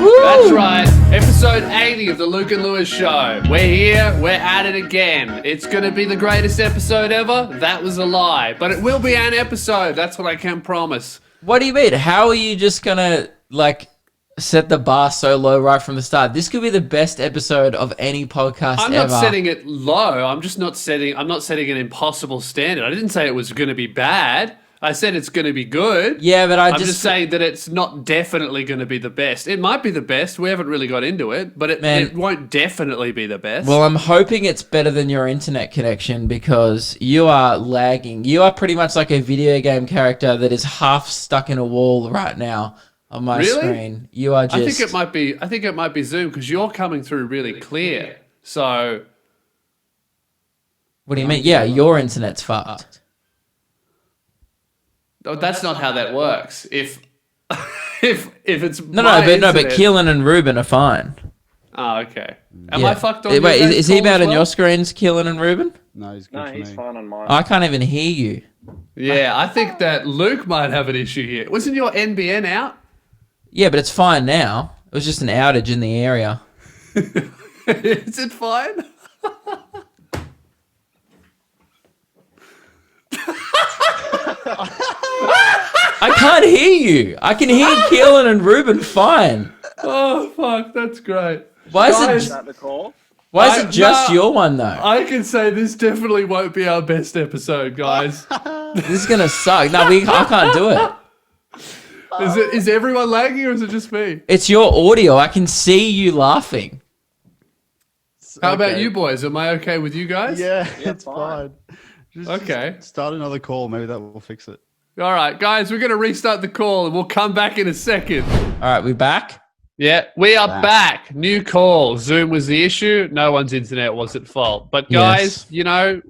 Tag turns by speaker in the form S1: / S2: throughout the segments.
S1: That's right. Episode 80 of the Luke and Lewis Show. We're here. We're at it again. It's going to be the greatest episode ever. That was a lie. But it will be an episode. That's what I can promise.
S2: What do you mean? How are you just going to, set the bar so low right from the start? This could be the best episode of any podcast ever.
S1: I'm not setting it low. I'm not setting an impossible standard. I didn't say it was going to be bad. I said it's going to be good.
S2: Yeah, but I'm
S1: just saying that it's not definitely going to be the best. It might be the best. We haven't really got into it, but it won't definitely be the best.
S2: Well, I'm hoping it's better than your internet connection because you are lagging. You are pretty much like a video game character that is half stuck in a wall right now on my screen. You are just...
S1: I think it might be Zoom because you're coming through really clear. So...
S2: What do you mean? Yeah, your internet's fucked.
S1: Oh, that's not how that works. If it's
S2: but Keelan and Ruben are fine.
S1: Oh, okay. Am I fucked on?
S2: Wait, is he bad on your screens, Keelan and Ruben?
S3: No, he's good.
S4: He's fine on mine.
S2: I can't even hear you.
S1: Yeah, I think that Luke might have an issue here. Wasn't your NBN out?
S2: Yeah, but it's fine now. It was just an outage in the area.
S1: Is it fine?
S2: I can't hear you. I can hear Keelan and Ruben fine.
S1: Oh, fuck. That's great.
S2: Why is it just your one, though?
S1: I can say this definitely won't be our best episode, guys.
S2: This is going to suck. No, I can't do it.
S1: Is everyone lagging or is it just me?
S2: It's your audio. I can see you laughing.
S1: How about you boys? Am I okay with you guys?
S3: Yeah, it's fine.
S1: Just
S3: start another call. Maybe that will fix it.
S1: All right, guys, we're going to restart the call and we'll come back in a second.
S2: All right, we back?
S1: Yeah, we are back. New call. Zoom was the issue. No one's internet was at fault. But guys, a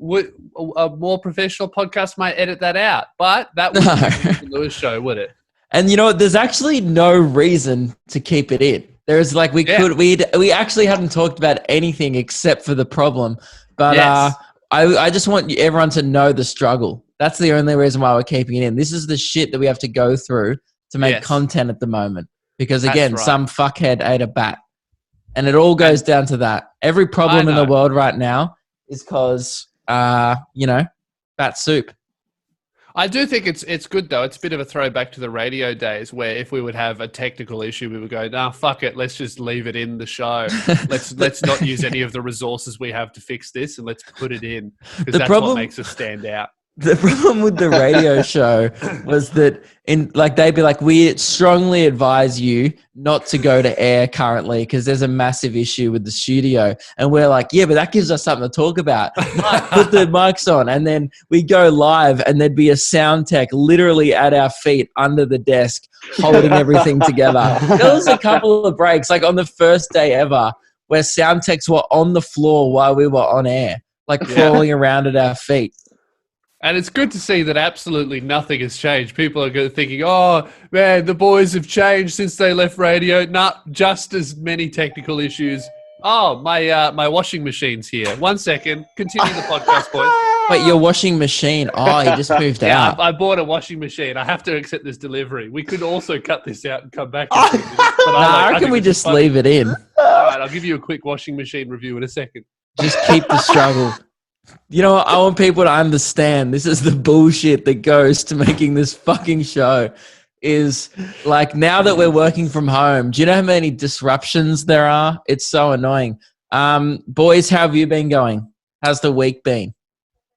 S1: more professional podcast might edit that out. But that wouldn't be the Lewis Show, would it?
S2: And you know what? There's actually no reason to keep it in. There's we actually haven't talked about anything except for the problem. But I just want everyone to know the struggle. That's the only reason why we're keeping it in. This is the shit that we have to go through to make content at the moment. Because again, some fuckhead ate a bat. And it all goes down to that. Every problem in the world right now is because, bat soup.
S1: I do think it's good, though. It's a bit of a throwback to the radio days where if we would have a technical issue, we would go, nah, fuck it. Let's just leave it in the show. Let's not use any of the resources we have to fix this and let's put it in because that's what makes us stand out.
S2: The problem with the radio show was that they'd be like, we strongly advise you not to go to air currently because there's a massive issue with the studio. And we're like, yeah, but that gives us something to talk about. Mike, put the mics on. And then we go live and there'd be a sound tech literally at our feet under the desk holding everything together. There was a couple of breaks, like on the first day ever, where sound techs were on the floor while we were on air, crawling around at our feet.
S1: And it's good to see that absolutely nothing has changed. People are thinking, oh, man, the boys have changed since they left radio. Not just as many technical issues. Oh, my washing machine's here. 1 second. Continue the podcast, boys.
S2: Wait, your washing machine. Oh, you just moved out.
S1: I bought a washing machine. I have to accept this delivery. We could also cut this out and come back. I
S2: reckon we just leave it in.
S1: All right, I'll give you a quick washing machine review in a second.
S2: Just keep the struggle. You know what? I want people to understand this is the bullshit that goes to making this fucking show is now that we're working from home, do you know how many disruptions there are? It's so annoying. Boys, how have you been going? How's the week been?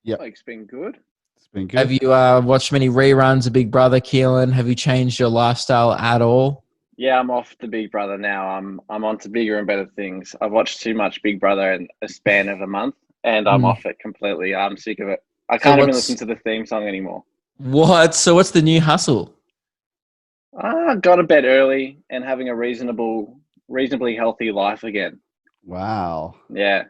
S4: Yeah, it's been good.
S3: It's been good.
S2: Have you watched many reruns of Big Brother, Keelan? Have you changed your lifestyle at all?
S4: Yeah, I'm off the Big Brother now. I'm on to bigger and better things. I've watched too much Big Brother in a span of a month. And I'm off it completely. I'm sick of it. I can't even listen to the theme song anymore.
S2: What? So what's the new hustle?
S4: Got to bed early and having a reasonably healthy life again.
S3: Wow.
S4: Yeah.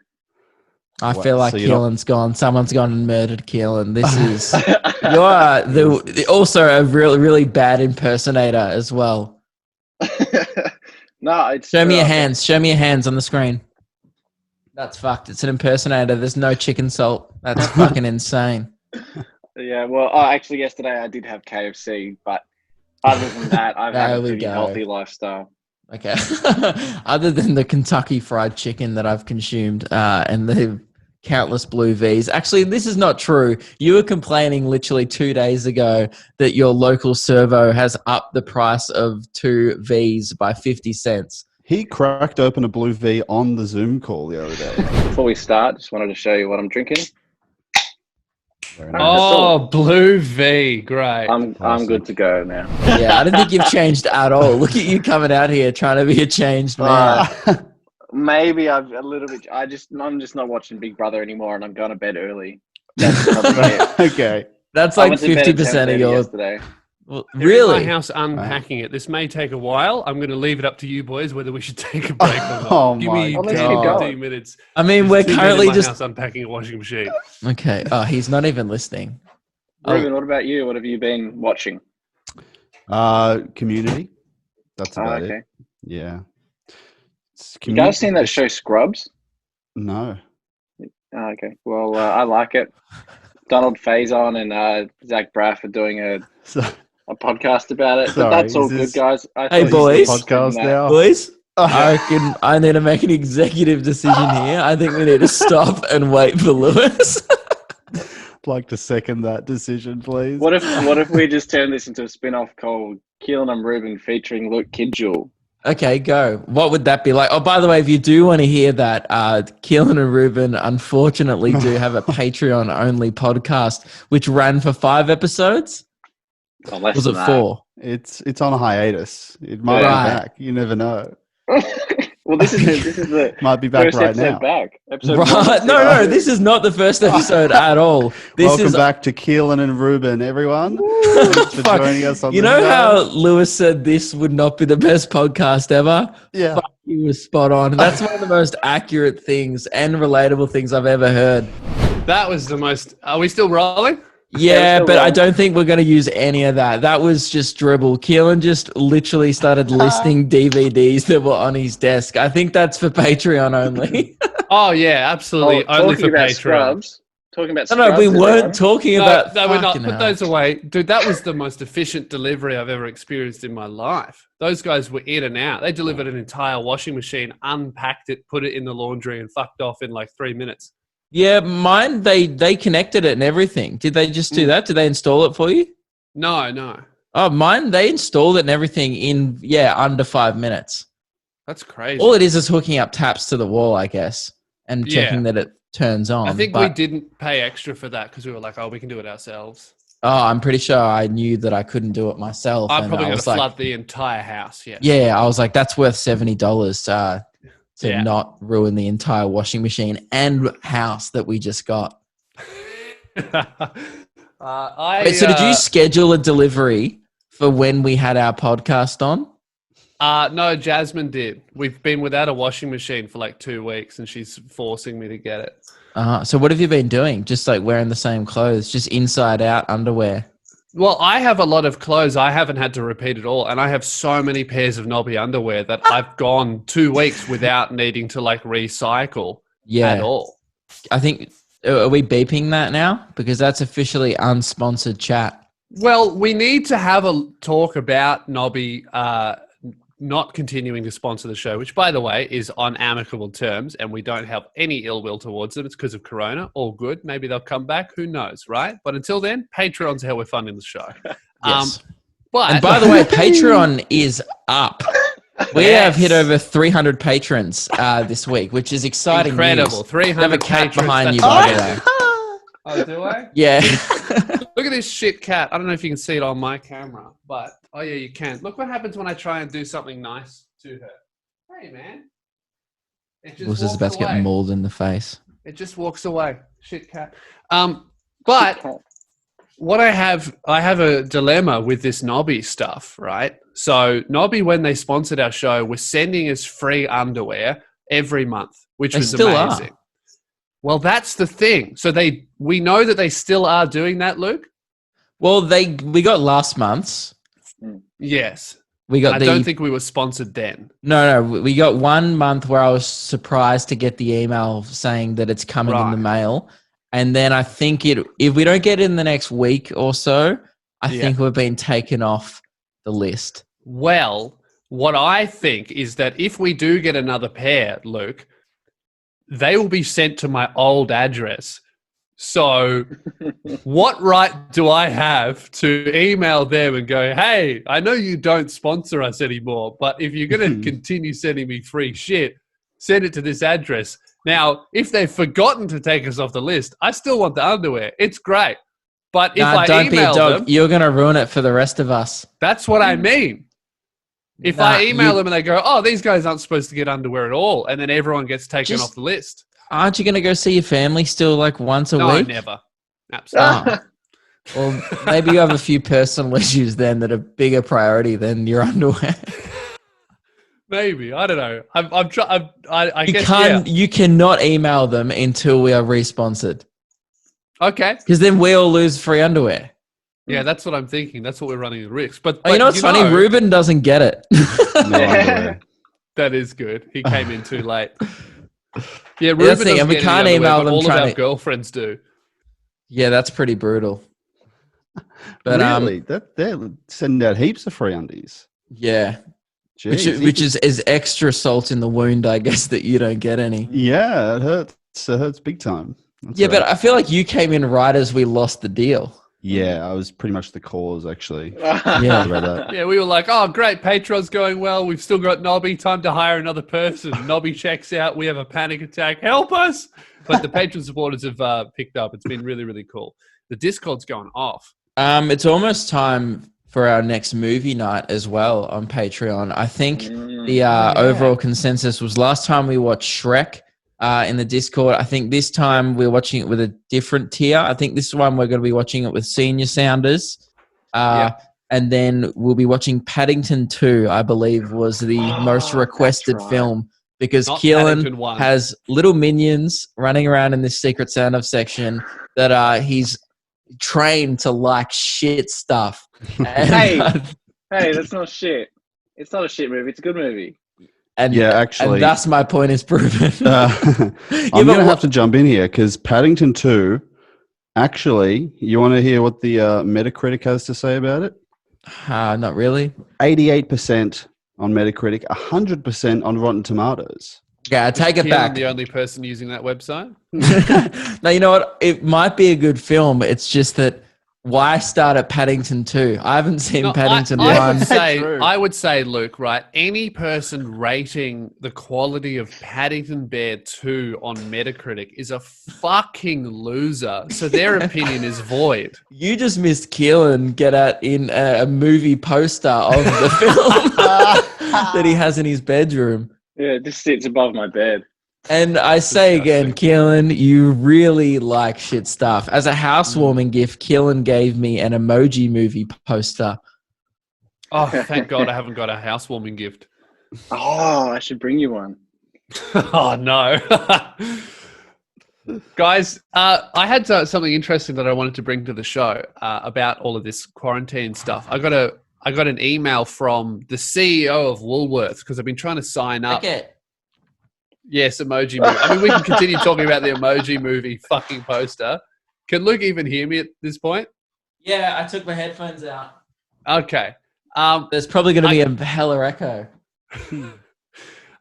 S2: I feel like Keelan's gone. Someone's gone and murdered Keelan. This is you're also a really, really bad impersonator as well.
S4: No, it's
S2: Show me your hands. Show me your hands on the screen. That's fucked. It's an impersonator. There's no chicken salt. That's fucking insane.
S4: Yeah, well, actually, yesterday I did have KFC, but other than that, I've had a pretty healthy lifestyle.
S2: Okay. Other than the Kentucky Fried Chicken that I've consumed and the countless Blue Vs. Actually, this is not true. You were complaining literally 2 days ago that your local servo has upped the price of 2 Vs by 50 cents.
S3: He cracked open a Blue V on the Zoom call the other day.
S4: Before we start, just wanted to show you what I'm drinking.
S3: Very nice.
S1: Oh, Blue V, great.
S4: I'm good to go now.
S2: Yeah, I don't think you've changed at all. Look at you coming out here trying to be a changed man.
S4: Maybe I've a little bit. I'm just not watching Big Brother anymore, and I'm going to bed early. That's probably it.
S3: Okay.
S2: That's
S4: I
S2: like
S4: went to bed at
S2: 50% of
S4: 10:30
S2: your...
S4: yesterday.
S2: Well,
S1: They're in
S2: really?
S1: my house unpacking it. This may take a while. I'm going to leave it up to you boys whether we should take a break or not.
S3: Oh
S1: Give me
S3: my
S4: God.
S1: 10,
S4: Let's keep
S1: 15 minutes.
S2: I mean,
S1: There's
S2: we're
S1: 2 men
S2: currently
S1: in my
S2: just...
S1: house unpacking a washing machine.
S2: Okay. Oh, he's not even listening.
S4: Ruben, what about you? What have you been watching?
S3: Community. That's about
S4: Okay.
S3: it. Yeah. It's
S4: You guys seen that show Scrubs?
S3: No.
S4: Okay. Well, I like it. Donald Faison and Zach Braff are doing a podcast about it. But
S3: Sorry,
S4: that's all
S3: is
S4: good,
S3: this-
S4: guys.
S2: Hey,
S3: Is
S2: boys.
S3: this the podcast now.
S2: Boys, I reckon I need to make an executive decision here. I think we need to stop and wait for Lewis.
S3: I'd like to second that decision, please.
S4: What if we just turn this into a spin-off called Keelan and Ruben featuring Luke Kidgel?
S2: Okay, go. What would that be like? Oh, by the way, if you do want to hear that, Keelan and Ruben unfortunately do have a Patreon-only podcast, which ran for 5 episodes.
S4: Oh, less
S2: Was
S4: than
S2: it
S4: that.
S2: 4?
S3: It's on a hiatus. It might
S2: Right.
S3: be back. You never know.
S4: Well, this is the
S3: Might be back
S4: first
S3: right
S4: episode
S3: now.
S4: back. Episode
S2: Right?
S4: 1.
S2: No, this is not the first episode at all. This
S3: Welcome
S2: is
S3: back to Keelan and Ruben, everyone. Thanks for
S2: Fuck.
S3: joining us on
S2: You
S3: the
S2: know
S3: show.
S2: how Lewis said this would not be the best podcast ever?
S3: Yeah.
S2: He was spot on. That's one of the most accurate things and relatable things I've ever heard.
S1: That was the most... Are we still rolling?
S2: Yeah,
S4: still
S2: but I
S4: wrong.
S2: don't think we're going to use any of that. That was just dribble. Keelan just literally started listing DVDs that were on his desk. I think that's for Patreon only.
S1: Oh, yeah, absolutely. Only
S4: talking
S1: for
S4: about
S1: Patreon.
S4: Scrubs. Talking about
S2: No,
S4: Scrubs.
S2: we
S4: everyone.
S2: weren't talking about...
S1: No, we're not.
S2: fucking
S1: Put
S2: hell.
S1: those away. Dude, that was the most efficient delivery I've ever experienced in my life. Those guys were in and out. They delivered an entire washing machine, unpacked it, put it in the laundry, and fucked off in like 3 minutes.
S2: Yeah, mine, they connected it and everything. Did they just do that? Did they install it for you?
S1: No.
S2: Oh, mine, they installed it and everything in, under 5 minutes.
S1: That's crazy.
S2: All it is hooking up taps to the wall, I guess, and checking that it turns on.
S1: I think
S2: but,
S1: we didn't pay extra for that because we were like, oh, we can do it ourselves.
S2: Oh, I'm pretty sure I knew that I couldn't do it myself.
S1: I'm
S2: and
S1: probably
S2: I
S1: going to
S2: was like,
S1: flood the entire house. Yeah.
S2: yeah, I was like, that's worth $70 to
S1: Yeah.
S2: not ruin the entire washing machine and house that we just got. Wait, so did you schedule a delivery for when we had our podcast on?
S1: No, Jasmine did. We've been without a washing machine for like 2 weeks, and she's forcing me to get it.
S2: So what have you been doing? Just like wearing the same clothes, just inside out underwear?
S1: Well, I have a lot of clothes. I haven't had to repeat it all, and I have so many pairs of knobby underwear that I've gone 2 weeks without needing to like recycle at all.
S2: I think, are we beeping that now? Because that's officially unsponsored chat.
S1: Well, we need to have a talk about Nobby not continuing to sponsor the show, which, by the way, is on amicable terms, and we don't have any ill will towards them. It's because of Corona. All good. Maybe they'll come back. Who knows, right? But until then, Patreon's how we're funding the show.
S2: Yes.
S1: But
S2: And by the way, Patreon is up. We have hit over 300 patrons this week, which is exciting.
S1: incredible.
S2: News.
S1: 300
S2: I have a cat
S1: patrons.
S2: behind you,
S1: That's-
S2: by the way.
S1: Oh, do I?
S2: Yeah.
S1: Look at this shit cat. I don't know if you can see it on my camera, but oh yeah, you can. Look what happens when I try and do something nice to her. Hey man. It just
S2: Was
S1: walks
S2: about to get
S1: away.
S2: mauled in the face.
S1: It just walks away. Shit cat. But what I have a dilemma with this Nobby stuff, right? So Nobby, when they sponsored our show, was sending us free underwear every month, which
S2: They
S1: was
S2: still are.
S1: amazing. Well, that's the thing. So we know that they still are doing that, Luke.
S2: Well, we got last month's.
S1: Yes.
S2: We got
S1: I don't think we were sponsored then.
S2: No, we got 1 month where I was surprised to get the email saying that it's coming in
S1: Right.
S2: the mail. And then I think if we don't get it in the next week or so, I
S1: Yeah.
S2: think we've been taken off the list.
S1: Well, what I think is that if we do get another pair, Luke, they will be sent to my old address. So what right do I have to email them and go, hey, I know you don't sponsor us anymore, but if you're going to continue sending me free shit, send it to this address. Now, if they've forgotten to take us off the list, I still want the underwear. It's great. But if I
S2: don't be a
S1: email
S2: dog.
S1: them,
S2: You're going to ruin it for the rest of us.
S1: that's what I mean. If I email them and they go, oh, these guys aren't supposed to get underwear at all, and then everyone gets taken off the list.
S2: Aren't you going to go see your family still like once a week?
S1: No, never. Absolutely.
S2: Well, maybe you have a few personal issues then that are bigger priority than your underwear.
S1: Maybe. I don't know. I guess,
S2: you cannot email them until we are re-sponsored.
S1: Okay.
S2: Because then we all lose free underwear.
S1: Yeah, that's what I'm thinking. That's what we're running the risk. But
S2: you know what's funny? Ruben doesn't get it.
S3: No underwear.
S1: That is good. He came in too late. Yeah, Ruben doesn't
S2: and we
S1: get
S2: can't
S1: any
S2: email
S1: underwear, but
S2: them
S1: all of
S2: trying
S1: our
S2: to-
S1: girlfriends do.
S2: Yeah, that's pretty brutal. But
S3: Really? They're sending out heaps of free undies.
S2: yeah,
S3: Jeez,
S2: which is extra salt in the wound, I guess, that you don't get any.
S3: Yeah, it hurts. It hurts big time. That's
S2: Yeah,
S3: right.
S2: but I feel like you came in right as we lost the deal.
S3: Yeah, I was pretty much the cause, actually.
S2: Yeah.
S3: About that.
S1: Yeah, we were like, oh, great, Patreon's going well. We've still got Nobby. Time to hire another person. Nobby checks out. We have a panic attack. Help us. But the Patreon supporters have picked up. It's been really, really cool. The Discord's going off.
S2: It's almost time for our next movie night as well on Patreon. I think the overall consensus was last time we watched Shrek in the Discord. I think this time we're watching it with a different tier. I think this one we're going to be watching it with senior sounders. And then we'll be watching Paddington 2, I believe, was the most requested film because
S1: Not
S2: Keelan
S1: Paddington 1.
S2: has little minions running around in this secret sound of section that he's trained to like shit stuff.
S4: Hey, that's not shit. It's not a shit movie. It's a good movie.
S2: And
S3: Yeah, actually.
S2: and that's my point is proven.
S3: I'm going to have to jump in here because Paddington 2, actually, you want to hear what the Metacritic has to say about it?
S2: Not really.
S3: 88% on Metacritic, 100% on Rotten Tomatoes.
S2: Yeah, I take it
S1: Keelan,
S2: back.
S1: the only person using that website.
S2: Now, you know what? It might be a good film. It's just that why start at Paddington 2? I haven't seen
S1: No,
S2: Paddington
S1: I
S2: 1.
S3: True.
S1: would say, Luke, right? Any person rating the quality of Paddington Bear 2 on Metacritic is a fucking loser. So their opinion is void.
S2: You just missed Keelan get out in a movie poster of the film that he has in his bedroom.
S4: Yeah, it just sits above my bed.
S2: And I say again, Keelan, you really like shit stuff. As a housewarming gift, Keelan gave me an Emoji Movie poster.
S1: Oh, thank God I haven't got a housewarming gift.
S4: Oh, I should bring you one.
S1: Oh, no. Guys, I had something interesting that I wanted to bring to the show about all of this quarantine stuff. I got an email from the CEO of Woolworths because I've been trying to sign up.
S2: Okay.
S1: Yes, Emoji Movie. I mean, we can continue talking about the Emoji Movie fucking poster. Can Luke even hear me at this point?
S2: Yeah, I took my headphones out.
S1: Okay.
S2: There's probably going to be a hella echo.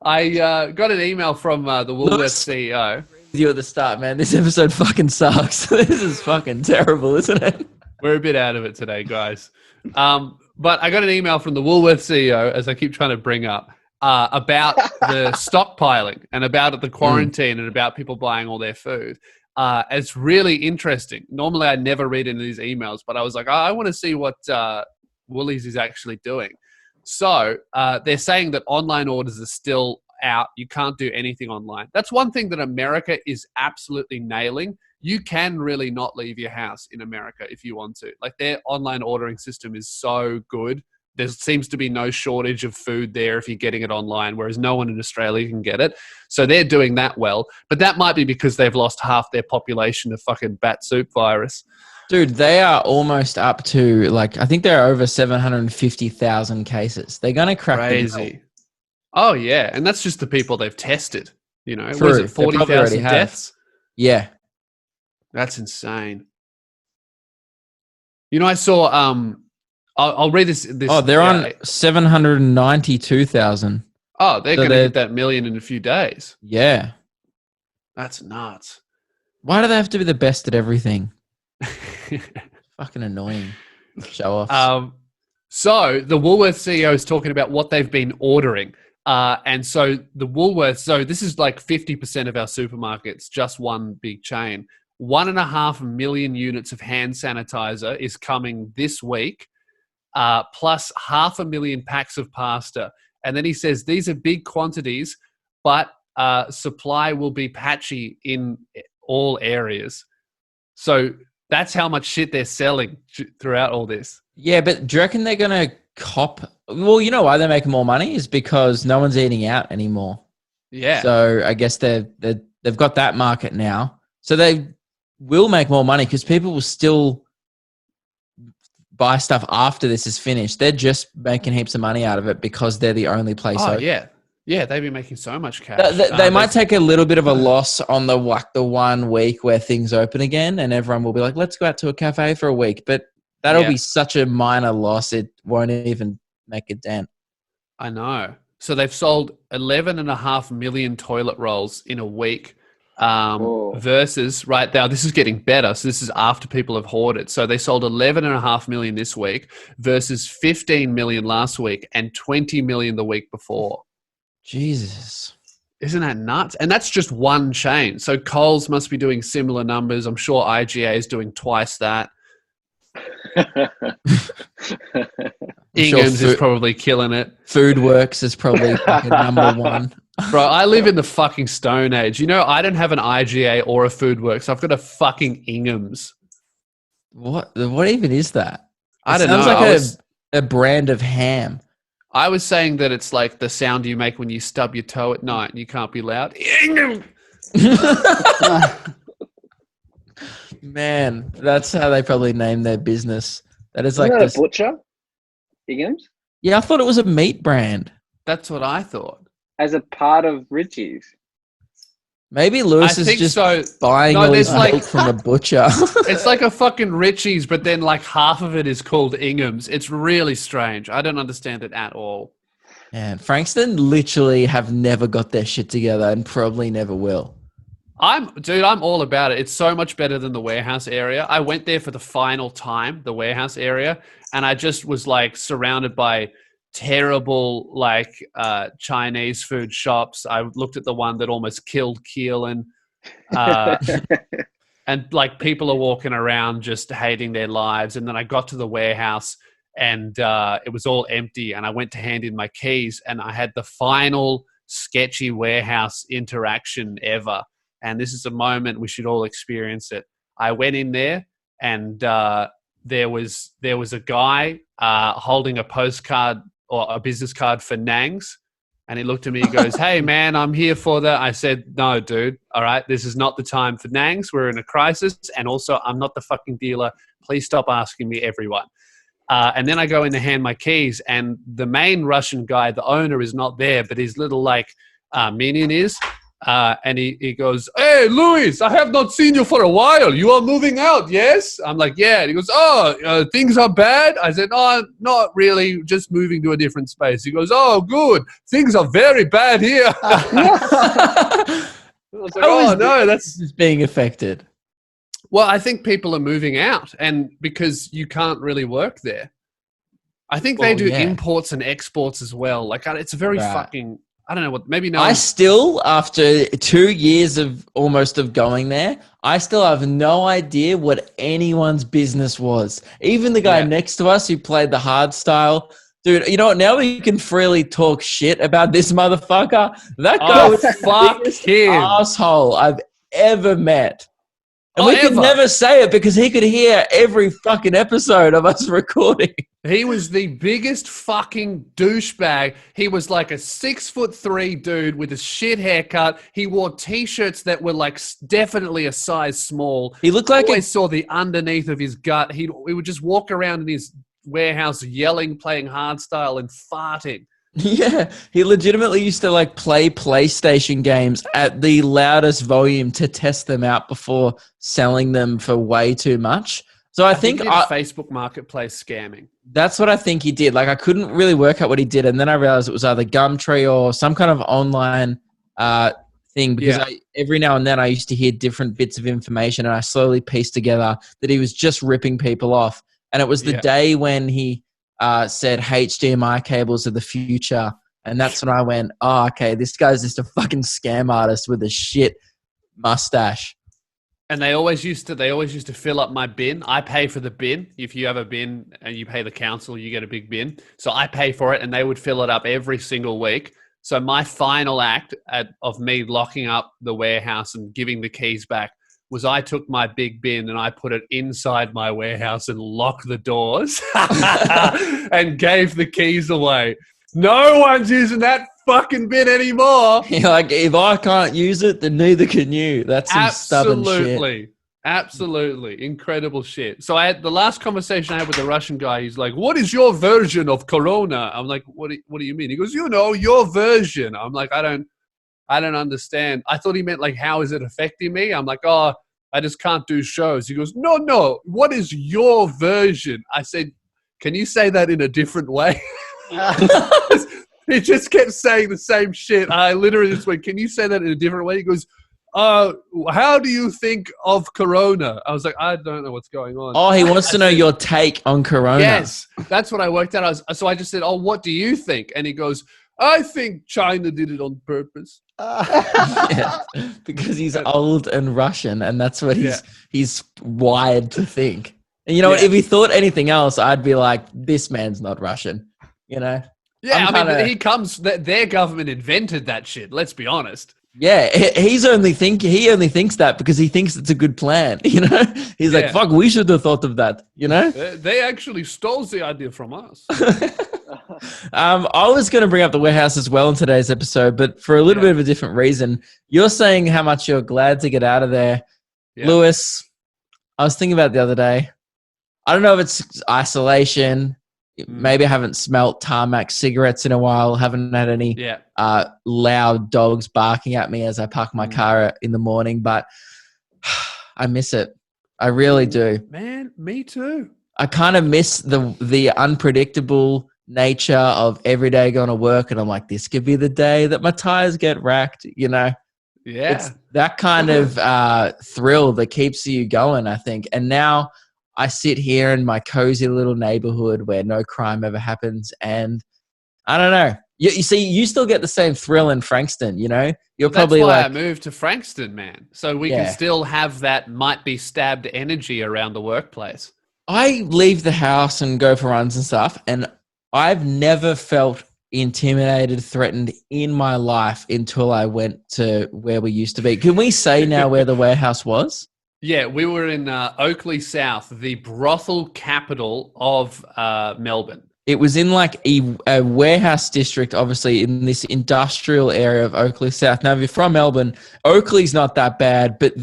S1: I got an email from the Woolworths CEO.
S2: You at the start, man. This episode fucking sucks. This is fucking terrible, isn't it?
S1: We're a bit out of it today, guys. But I got an email from the Woolworths CEO, as I keep trying to bring up, about the stockpiling and about the quarantine and about people buying all their food. It's really interesting. Normally, I never read into these emails, but I was like, I want to see what Woolies is actually doing. So they're saying that online orders are still out. You can't do anything online. That's one thing that America is absolutely nailing. You can really not leave your house in America if you want to. Like, their online ordering system is so good. There seems to be no shortage of food there if you're getting it online, whereas no one in Australia can get it. So they're doing that well. But that might be because they've lost half their population to fucking bat soup virus.
S2: Dude, they are almost up to, like, I think there are over 750,000 cases. They're going to crack the
S1: Crazy. Oh, yeah. And that's just the people they've tested. You know,
S2: True.
S1: what is
S2: They
S1: it,
S2: probably already
S1: 40,000
S2: have.
S1: deaths?
S2: Yeah.
S1: That's insane. You know, I saw I'll read this.
S2: Oh, they're on 792,000.
S1: Oh, they're
S2: So
S1: going to
S2: they're-
S1: hit that million in a few days.
S2: Yeah.
S1: That's nuts.
S2: Why do they have to be the best at everything? Fucking annoying. Show offs.
S1: So the Woolworths CEO is talking about what they've been ordering. And so the Woolworths, so this is like 50% of our supermarkets, just one big chain. 1.5 million units of hand sanitizer is coming this week, plus 500,000 packs of pasta. And then he says these are big quantities, but supply will be patchy in all areas. So that's how much shit they're selling throughout all this.
S2: Yeah, but do you reckon they're going to cop? Well, you know why they're making more money is because no one's eating out anymore.
S1: Yeah.
S2: So I guess they've got that market now. So they will make more money because people will still buy stuff after this is finished. They're just making heaps of money out of it because they're the only place.
S1: Oh,
S2: open.
S1: yeah. Yeah, they've been making so much cash.
S2: They might take a little bit of a loss on the 1 week where things open again and everyone will be like, let's go out to a cafe for a week. But that'll be such a minor loss. It won't even make a dent.
S1: I know. So they've sold 11.5 million toilet rolls in a week versus right now. This is getting better. So this is after people have hoarded. So they sold 11.5 million this week versus 15 million last week and 20 million the week before.
S2: Jesus.
S1: Isn't that nuts? And that's just one chain. So Coles must be doing similar numbers. I'm sure IGA is doing twice that. Ingham's is probably killing it.
S2: Foodworks is probably fucking number one.
S1: Bro, I live in the fucking Stone Age. You know, I don't have an IGA or a Foodworks. I've got a fucking Ingham's.
S2: What even is that?
S1: I don't know.
S2: Sounds like a brand of ham.
S1: I was saying that it's like the sound you make when you stub your toe at night and you can't be loud.
S2: Man, that's how they probably name their business. That is like
S4: Isn't that
S2: this.
S4: a butcher? Ingham's?
S2: Yeah, I thought it was a meat brand.
S1: That's what I thought.
S4: As a part of Richie's.
S2: Maybe Lewis
S1: I
S2: is
S1: think
S2: just
S1: so.
S2: buying
S1: No,
S2: all his
S1: there's like-
S2: milk from a butcher.
S1: It's like a fucking Richie's, but then like half of it is called Ingham's. It's really strange. I don't understand it at all.
S2: Man, Frankston literally have never got their shit together and probably never will.
S1: I'm all about it. It's so much better than the warehouse area. I went there for the final time, the warehouse area, and I just was like surrounded by terrible like Chinese food shops. I looked at the one that almost killed Keelan. And like people are walking around just hating their lives. And then I got to the warehouse and it was all empty. And I went to hand in my keys and I had the final sketchy warehouse interaction ever. And this is a moment we should all experience it. I went in there and there was a guy holding a postcard or a business card for Nangs. And he looked at me and goes, "Hey, man, I'm here for that." I said, "No, dude. All right, this is not the time for Nangs. We're in a crisis. And also, I'm not the fucking dealer. Please stop asking me, everyone." And then I go in to hand my keys. And the main Russian guy, the owner, is not there. But his little, like, minion is. And he goes, "Hey, Luis, I have not seen you for a while. You are moving out, yes?" I'm like, "Yeah." And he goes, "Oh, things are bad?" I said, "Oh, not really. Just moving to a different space." He goes, "Oh, good. Things are very bad here." I was like, "Oh, no, that's..."
S2: Is being affected.
S1: Well, I think people are moving out and because you can't really work there. I think they do imports and exports as well. Like, it's a very fucking... I don't know what, maybe no.
S2: I still, after 2 years of going there, I still have no idea what anyone's business was. Even the guy next to us who played the hard style, dude, you know what? Now we can freely talk shit about this motherfucker. That guy was the biggest asshole I've ever met. And we could never say it because he could hear every fucking episode of us recording.
S1: He was the biggest fucking douchebag. He was like a 6'3" dude with a shit haircut. He wore t-shirts that were like definitely a size small.
S2: He looked like
S1: always saw the underneath of his gut. He would just walk around in his warehouse yelling, playing hardstyle and farting.
S2: Yeah, he legitimately used to like play PlayStation games at the loudest volume to test them out before selling them for way too much. So I
S1: think
S2: think
S1: he did Facebook Marketplace scamming.
S2: that's what I think he did. Like I couldn't really work out what he did, and then I realized it was either Gumtree or some kind of online thing. Because every now and then I used to hear different bits of information, and I slowly pieced together that he was just ripping people off. And it was the day when he said HDMI cables are the future, and that's when I went, "Oh, okay, this guy's just a fucking scam artist with a shit mustache."
S1: And they always used to fill up my bin. I pay for the bin. If you have a bin and you pay the council, you get a big bin. So I pay for it, and they would fill it up every single week. So my final act of me locking up the warehouse and giving the keys back was I took my big bin and I put it inside my warehouse and locked the doors and gave the keys away. No one's using that fucking bin anymore.
S2: Like, if I can't use it, then neither can you. That's some stubborn shit.
S1: Absolutely. Incredible shit. So I had the last conversation I had with the Russian guy. He's like, what is your version of Corona? I'm like, what do you mean? He goes, your version. I'm like, I don't understand. I thought he meant like, how is it affecting me? I'm like, oh, I just can't do shows. He goes, no. What is your version? I said, can you say that in a different way? He just kept saying the same shit. I literally just went, can you say that in a different way? He goes, how do you think of Corona? I was like, I don't know what's going on.
S2: Oh, he wants to know your take on Corona.
S1: Yes, that's what I worked out. So I just said, oh, what do you think? And he goes, I think China did it on purpose.
S2: Yeah, because he's old and Russian, and that's what he's wired to think. And you know what? If he thought anything else, I'd be like, this man's not Russian, you know?
S1: Yeah, their government invented that shit, let's be honest.
S2: Yeah, he only thinks that because he thinks it's a good plan, you know? He's like, fuck, we should have thought of that, you know?
S1: They actually stole the idea from us.
S2: I was going to bring up the warehouse as well in today's episode, but for a little bit of a different reason. You're saying how much you're glad to get out of there. Yeah. Lewis, I was thinking about it the other day. I don't know if it's isolation. Maybe I haven't smelt tarmac cigarettes in a while. Haven't had any loud dogs barking at me as I park my car in the morning, but I miss it. I really do.
S1: Man, me too.
S2: I kind of miss the unpredictable nature of every day going to work, and I'm like, this could be the day that my tires get racked, you know?
S1: Yeah.
S2: It's that kind of thrill that keeps you going, I think. And now I sit here in my cozy little neighborhood where no crime ever happens, and I don't know. You see, you still get the same thrill in Frankston, you know?
S1: That's why I moved to Frankston, man. So we can still have that might be stabbed energy around the workplace.
S2: I leave the house and go for runs and stuff, and I've never felt intimidated, threatened in my life until I went to where we used to be. Can we say now where the warehouse was?
S1: Yeah, we were in Oakley South, the brothel capital of Melbourne.
S2: It was in like a warehouse district, obviously, in this industrial area of Oakley South. Now, if you're from Melbourne, Oakley's not that bad, but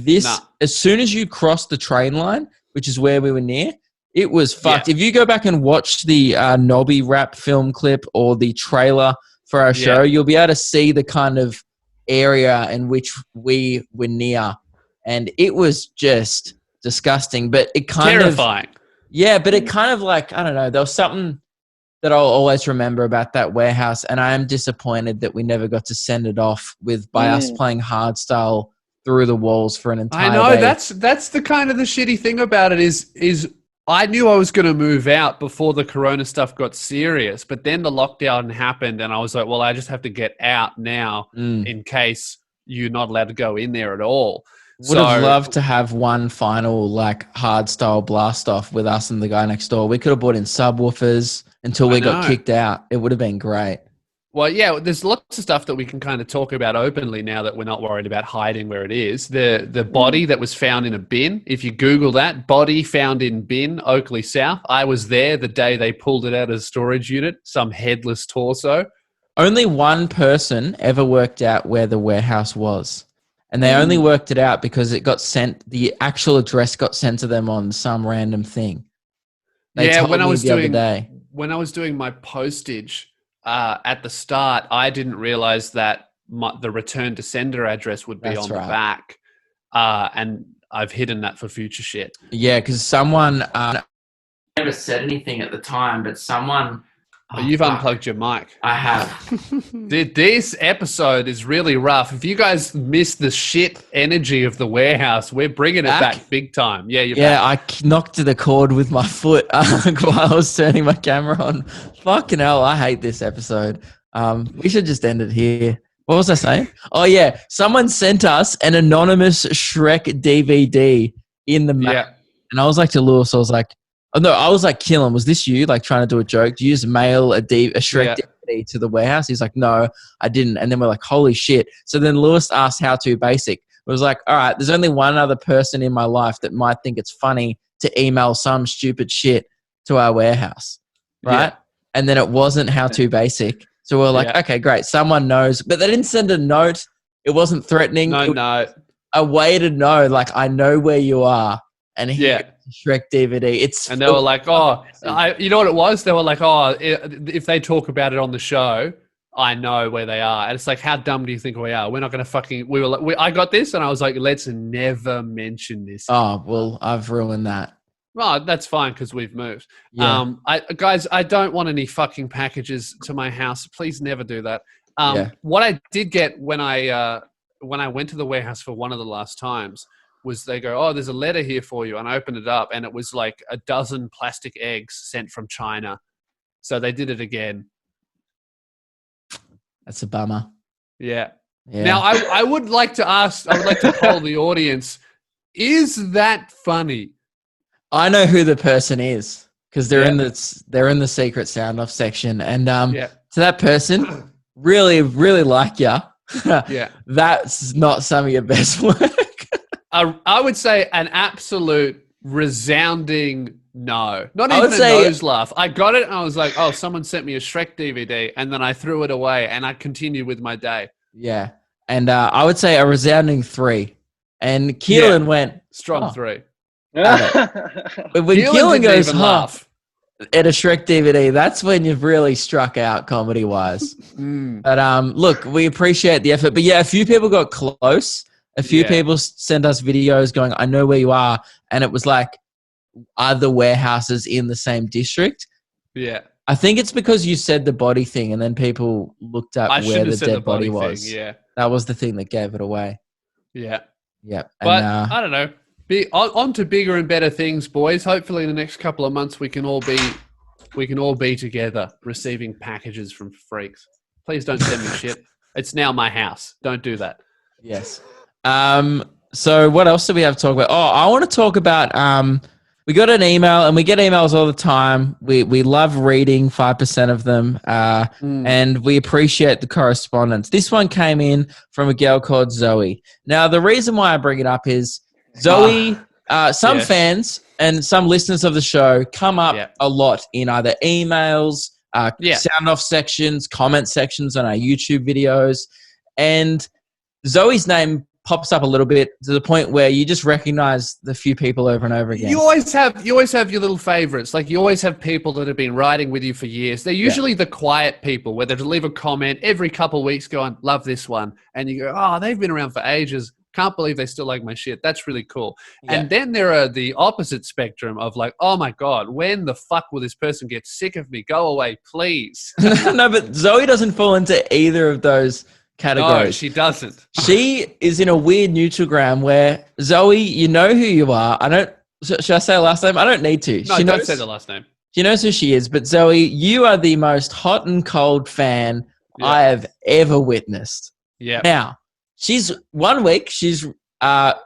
S2: as soon as you cross the train line, which is where we were near, it was fucked. Yeah. If you go back and watch the Nobby rap film clip or the trailer for our show, you'll be able to see the kind of area in which we were near. And it was just disgusting, but it kind
S1: terrifying.
S2: But it kind of like, I don't know, there was something that I'll always remember about that warehouse. And I am disappointed that we never got to send it off by us playing hardstyle through the walls for an entire day.
S1: I know, that's the kind of the shitty thing about it is I knew I was going to move out before the Corona stuff got serious, but then the lockdown happened and I was like, well, I just have to get out now in case you're not allowed to go in there at all.
S2: Would have loved to have one final like hardstyle blast off with us and the guy next door. We could have brought in subwoofers until we got kicked out. It would have been great.
S1: Well, yeah, there's lots of stuff that we can kind of talk about openly now that we're not worried about hiding where it is. The body that was found in a bin, if you Google that, body found in bin, Oakley South. I was there the day they pulled it out of the storage unit, some headless torso.
S2: Only one person ever worked out where the warehouse was. And they only worked it out because it got sent, the actual address got sent to them on some random thing.
S1: When I was doing my postage, at the start, I didn't realize that the return to sender address would be the back. And I've hidden that for future shit.
S2: Yeah, because someone never said anything at the time, but someone.
S1: You've unplugged your mic.
S2: I have.
S1: Dude, this episode is really rough. If you guys missed the shit energy of the warehouse, we're bringing it back big time. Yeah, you're back.
S2: I knocked the cord with my foot while I was turning my camera on. Fucking hell, I hate this episode. We should just end it here. What was I saying? Oh, yeah. Someone sent us an anonymous Shrek DVD in the mail.
S1: Yeah.
S2: And I was like to Lewis, I was like, oh, no, I was like, Killen, was this you? Like trying to do a joke? Do you just mail a Shrek DVD to the warehouse? He's like, no, I didn't. And then we're like, holy shit. So then Lewis asked How To Basic. It was like, all right, there's only one other person in my life that might think it's funny to email some stupid shit to our warehouse. Right? Yeah. And then it wasn't How To Basic. So we're like, okay, great. Someone knows. But they didn't send a note. It wasn't threatening.
S1: No.
S2: A way to know, like, I know where you are. And here, Shrek DVD.
S1: And they were like, you know what it was? They were like, if they talk about it on the show, I know where they are. And it's like, how dumb do you think we are? We're not going to I got this. And I was like, let's never mention this.
S2: Oh, well, I've ruined that.
S1: Oh, that's fine because we've moved.
S2: Yeah.
S1: Guys, I don't want any fucking packages to my house. Please never do that. What I did get when I went to the warehouse for one of the last times was they go, oh, there's a letter here for you. And I opened it up and it was like a dozen plastic eggs sent from China. So they did it again.
S2: That's a bummer.
S1: Yeah. Now, I would like to poll the audience. Is that funny?
S2: I know who the person is because they're in the secret sound off section. And to that person, really, really like you. That's not some of your best work.
S1: I would say an absolute resounding no. Not even a nose laugh. I got it and I was like, oh, someone sent me a Shrek DVD, and then I threw it away and I continued with my day.
S2: Yeah. And I would say a resounding 3. And Keelan went
S1: strong 3.
S2: But when Keelan goes half at a Shrek DVD, that's when you've really struck out comedy wise. But look, we appreciate the effort. But yeah, a few people got close. A few people sent us videos going, I know where you are. And it was like, are the warehouses in the same district?
S1: Yeah.
S2: I think it's because you said the body thing and then people looked up where the dead body was.
S1: Yeah.
S2: That was the thing that gave it away.
S1: Yeah.
S2: Yeah.
S1: But I don't know. On to bigger and better things, boys. Hopefully in the next couple of months we can all be together receiving packages from freaks. Please don't send me shit. It's now my house. Don't do that.
S2: Yes. So what else do we have to talk about? Oh, I want to talk about we got an email and we get emails all the time. We love reading 5% of them and we appreciate the correspondence. This one came in from a girl called Zoe. Now, the reason why I bring it up is Zoe, some fans and some listeners of the show come up a lot in either emails, sound off sections, comment sections on our YouTube videos. And Zoe's name pops up a little bit to the point where you just recognize the few people over and over again.
S1: You always have your little favorites. Like you always have people that have been riding with you for years. They're usually the quiet people where they leave a comment every couple of weeks going, love this one. And you go, oh, they've been around for ages. Can't believe they still like my shit. That's really cool. Yeah. And then there are the opposite spectrum of like, oh my God, when the fuck will this person get sick of me? Go away, please.
S2: No, but Zoe doesn't fall into either of those categories.
S1: No, she doesn't.
S2: She is in a weird neutral where Zoe, you know who you are. Should I say her last name? I don't need to.
S1: No, don't say the last name.
S2: She knows who she is. But Zoe, you are the most hot and cold fan I have ever witnessed.
S1: Yeah.
S2: Now, one week, she's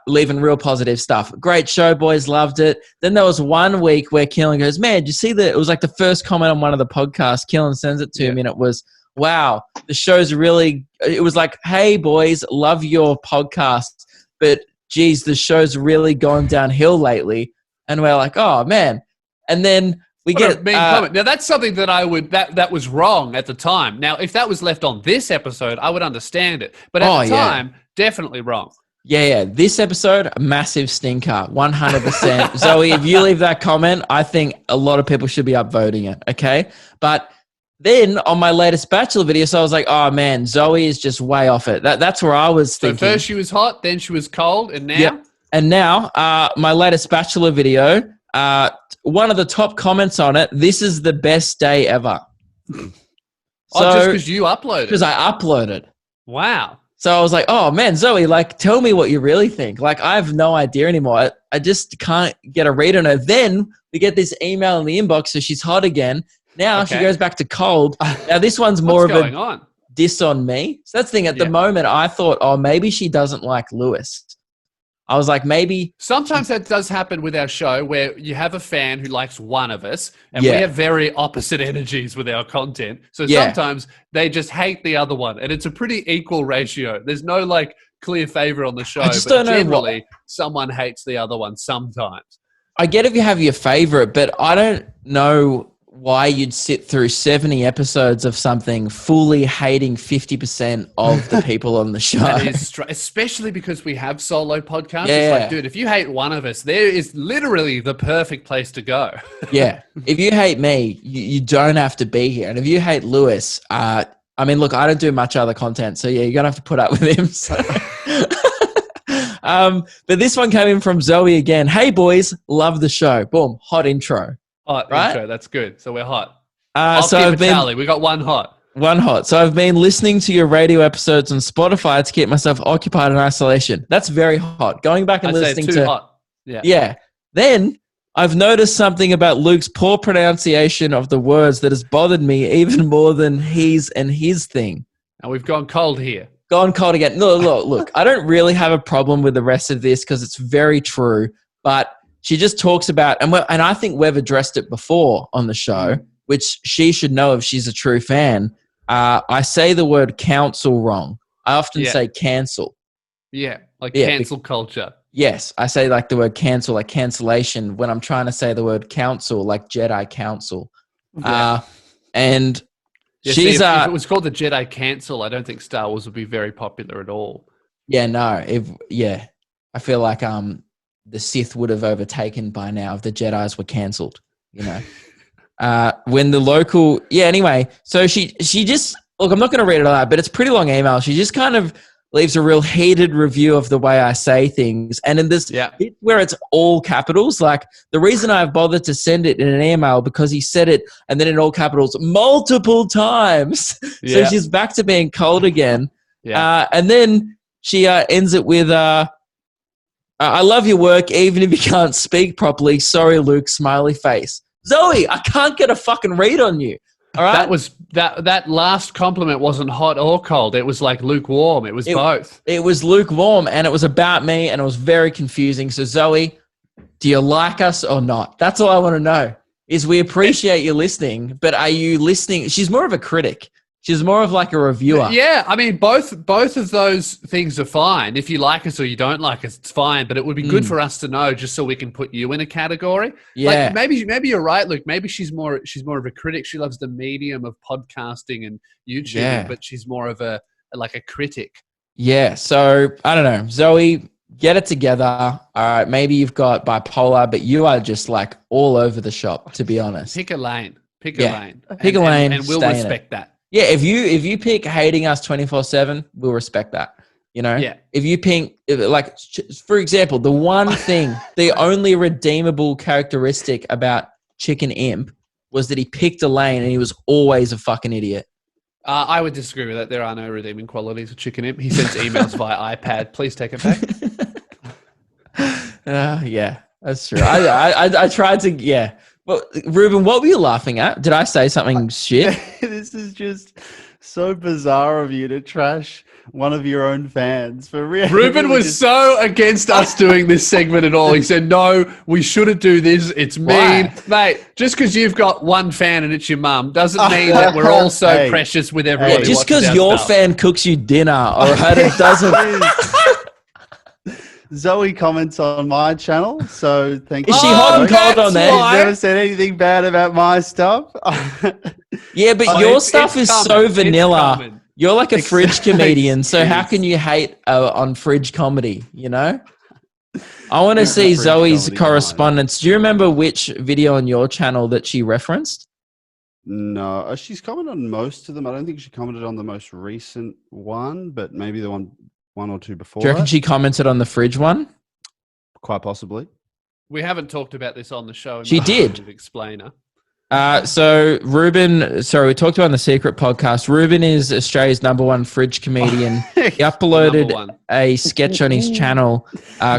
S2: leaving real positive stuff. Great show, boys, loved it. Then there was 1 week where Keelan goes, man, did you see that? It was like the first comment on one of the podcasts. Keelan sends it to me and it was, wow, the show's it was like, hey, boys, love your podcast, but geez, the show's really gone downhill lately. And we're like, oh, man. And then we get a mean
S1: comment. Now, that's something that that was wrong at the time. Now, if that was left on this episode, I would understand it. But at the time, definitely wrong.
S2: Yeah. This episode, a massive stinker, 100%. Zoe, if you leave that comment, I think a lot of people should be upvoting it, okay? But then on my latest Bachelor video, so I was like, oh, man, Zoe is just way off it. That's where I was thinking.
S1: So first she was hot, then she was cold, and now?
S2: Yep. And now, my latest Bachelor video, one of the top comments on it, this is the best day ever.
S1: Just because you uploaded?
S2: Because I uploaded.
S1: Wow.
S2: So I was like, oh, man, Zoe, like, tell me what you really think. Like, I have no idea anymore. I just can't get a read on her. Then we get this email in the inbox, so she's hot again. Now she goes back to cold. Now this one's more of a diss on me. So that's the thing. At the moment, I thought, oh, maybe she doesn't like Lewis. I was like, maybe.
S1: Sometimes that does happen with our show where you have a fan who likes one of us and we have very opposite energies with our content. So sometimes they just hate the other one and it's a pretty equal ratio. There's no like clear favor on the show, but generally someone hates the other one sometimes.
S2: I get if you have your favorite, but I don't know why you'd sit through 70 episodes of something fully hating 50% of the people on the show.
S1: That is especially because we have solo podcasts. It's like, dude, if you hate one of us, there is literally the perfect place to go.
S2: Yeah. If you hate me, you don't have to be here. And if you hate Lewis, I mean, look, I don't do much other content. So, yeah, you're going to have to put up with him. So. But this one came in from Zoe again. Hey, boys, love the show. Boom, hot intro.
S1: Hot intro, that's good. So we're hot. Tally. We got one hot.
S2: One hot. So I've been listening to your radio episodes on Spotify to keep myself occupied in isolation. That's very hot. Going back and listening to
S1: hot.
S2: Yeah. Then I've noticed something about Luke's poor pronunciation of the words that has bothered me even more than he's and his thing.
S1: And we've gone cold here.
S2: Gone cold again. No, look, I don't really have a problem with the rest of this because it's very true, but she just talks about, and I think we've addressed it before on the show, which she should know if she's a true fan. I say the word council wrong. I often say cancel.
S1: Yeah, like cancel culture.
S2: Yes, I say like the word cancel, like cancellation, when I'm trying to say the word council, like Jedi council. And she's...
S1: if it was called the Jedi Cancel, I don't think Star Wars would be very popular at all.
S2: Yeah, no. I feel like... the Sith would have overtaken by now if the Jedis were cancelled, you know. When the local... Yeah, anyway. So she just... Look, I'm not going to read it all out, but it's a pretty long email. She just kind of leaves a real heated review of the way I say things. And in this bit where it's all capitals, like the reason I've bothered to send it in an email because he said it and then in all capitals multiple times. So she's back to being cold again. And then she ends it with... I love your work, even if you can't speak properly. Sorry, Luke, smiley face. Zoe, I can't get a fucking read on you. All right?
S1: That last compliment wasn't hot or cold. It was like lukewarm. It was both.
S2: It was lukewarm, and it was about me, and it was very confusing. So, Zoe, do you like us or not? That's all I want to know. Is we appreciate you listening, but are you listening? She's more of a critic. She's more of like a reviewer.
S1: Yeah, I mean, both of those things are fine. If you like us or you don't like us, it's fine. But it would be good for us to know, just so we can put you in a category.
S2: Yeah,
S1: like maybe you're right, Luke. Maybe she's more of a critic. She loves the medium of podcasting and YouTube, but she's more of a critic.
S2: Yeah. So I don't know, Zoe. Get it together. All right. Maybe you've got bipolar, but you are just like all over the shop. To be honest,
S1: pick a lane. Pick a lane.
S2: Pick a lane,
S1: and we'll respect that.
S2: Yeah, if you pick hating us 24/7, we'll respect that. You know, if you pick, like, for example, the one thing, the only redeemable characteristic about Chicken Imp was that he picked a lane and he was always a fucking idiot.
S1: I would disagree with that. There are no redeeming qualities of Chicken Imp. He sends emails via iPad. Please take it back.
S2: Yeah, that's true. I tried to, Well, Ruben, what were you laughing at? Did I say something shit?
S3: This is just so bizarre of you to trash one of your own fans. For real.
S1: Ruben was so against us doing this segment at all. He said, no, we shouldn't do this. It's mean. Mate, just because you've got one fan and it's your mum doesn't mean that we're all so precious with everybody.
S2: Just because your fan cooks you dinner, all right? It doesn't...
S3: Zoe comments on my channel, so thank you.
S2: Is she hot and cold on there?
S3: She's never said anything bad about my stuff.
S2: Yeah, but your stuff is so vanilla. You're like a fridge comedian, so how can you hate on fridge comedy, you know? I want to see Zoe's correspondence. Do you remember which video on your channel that she referenced?
S3: No, she's commented on most of them. I don't think she commented on the most recent one, but maybe the one or two before.
S2: Do you reckon she commented on the fridge one?
S3: quite possibly.
S1: We haven't talked about this on the show.
S2: She did.
S1: Explainer.
S2: So Ruben, sorry, we talked about on the Secret podcast. Ruben is Australia's #1 fridge comedian. He uploaded a sketch on his channel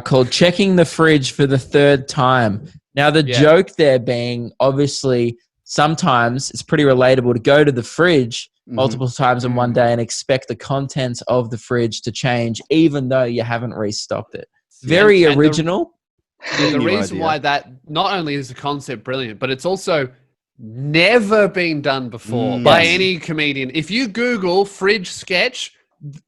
S2: called "Checking the Fridge for the Third Time." Now, the joke there being, obviously, sometimes it's pretty relatable to go to the fridge multiple times in one day and expect the contents of the fridge to change, even though you haven't restocked it. Very original.
S1: The reason why that not only is the concept brilliant, but it's also never been done before by any comedian. If you Google fridge sketch,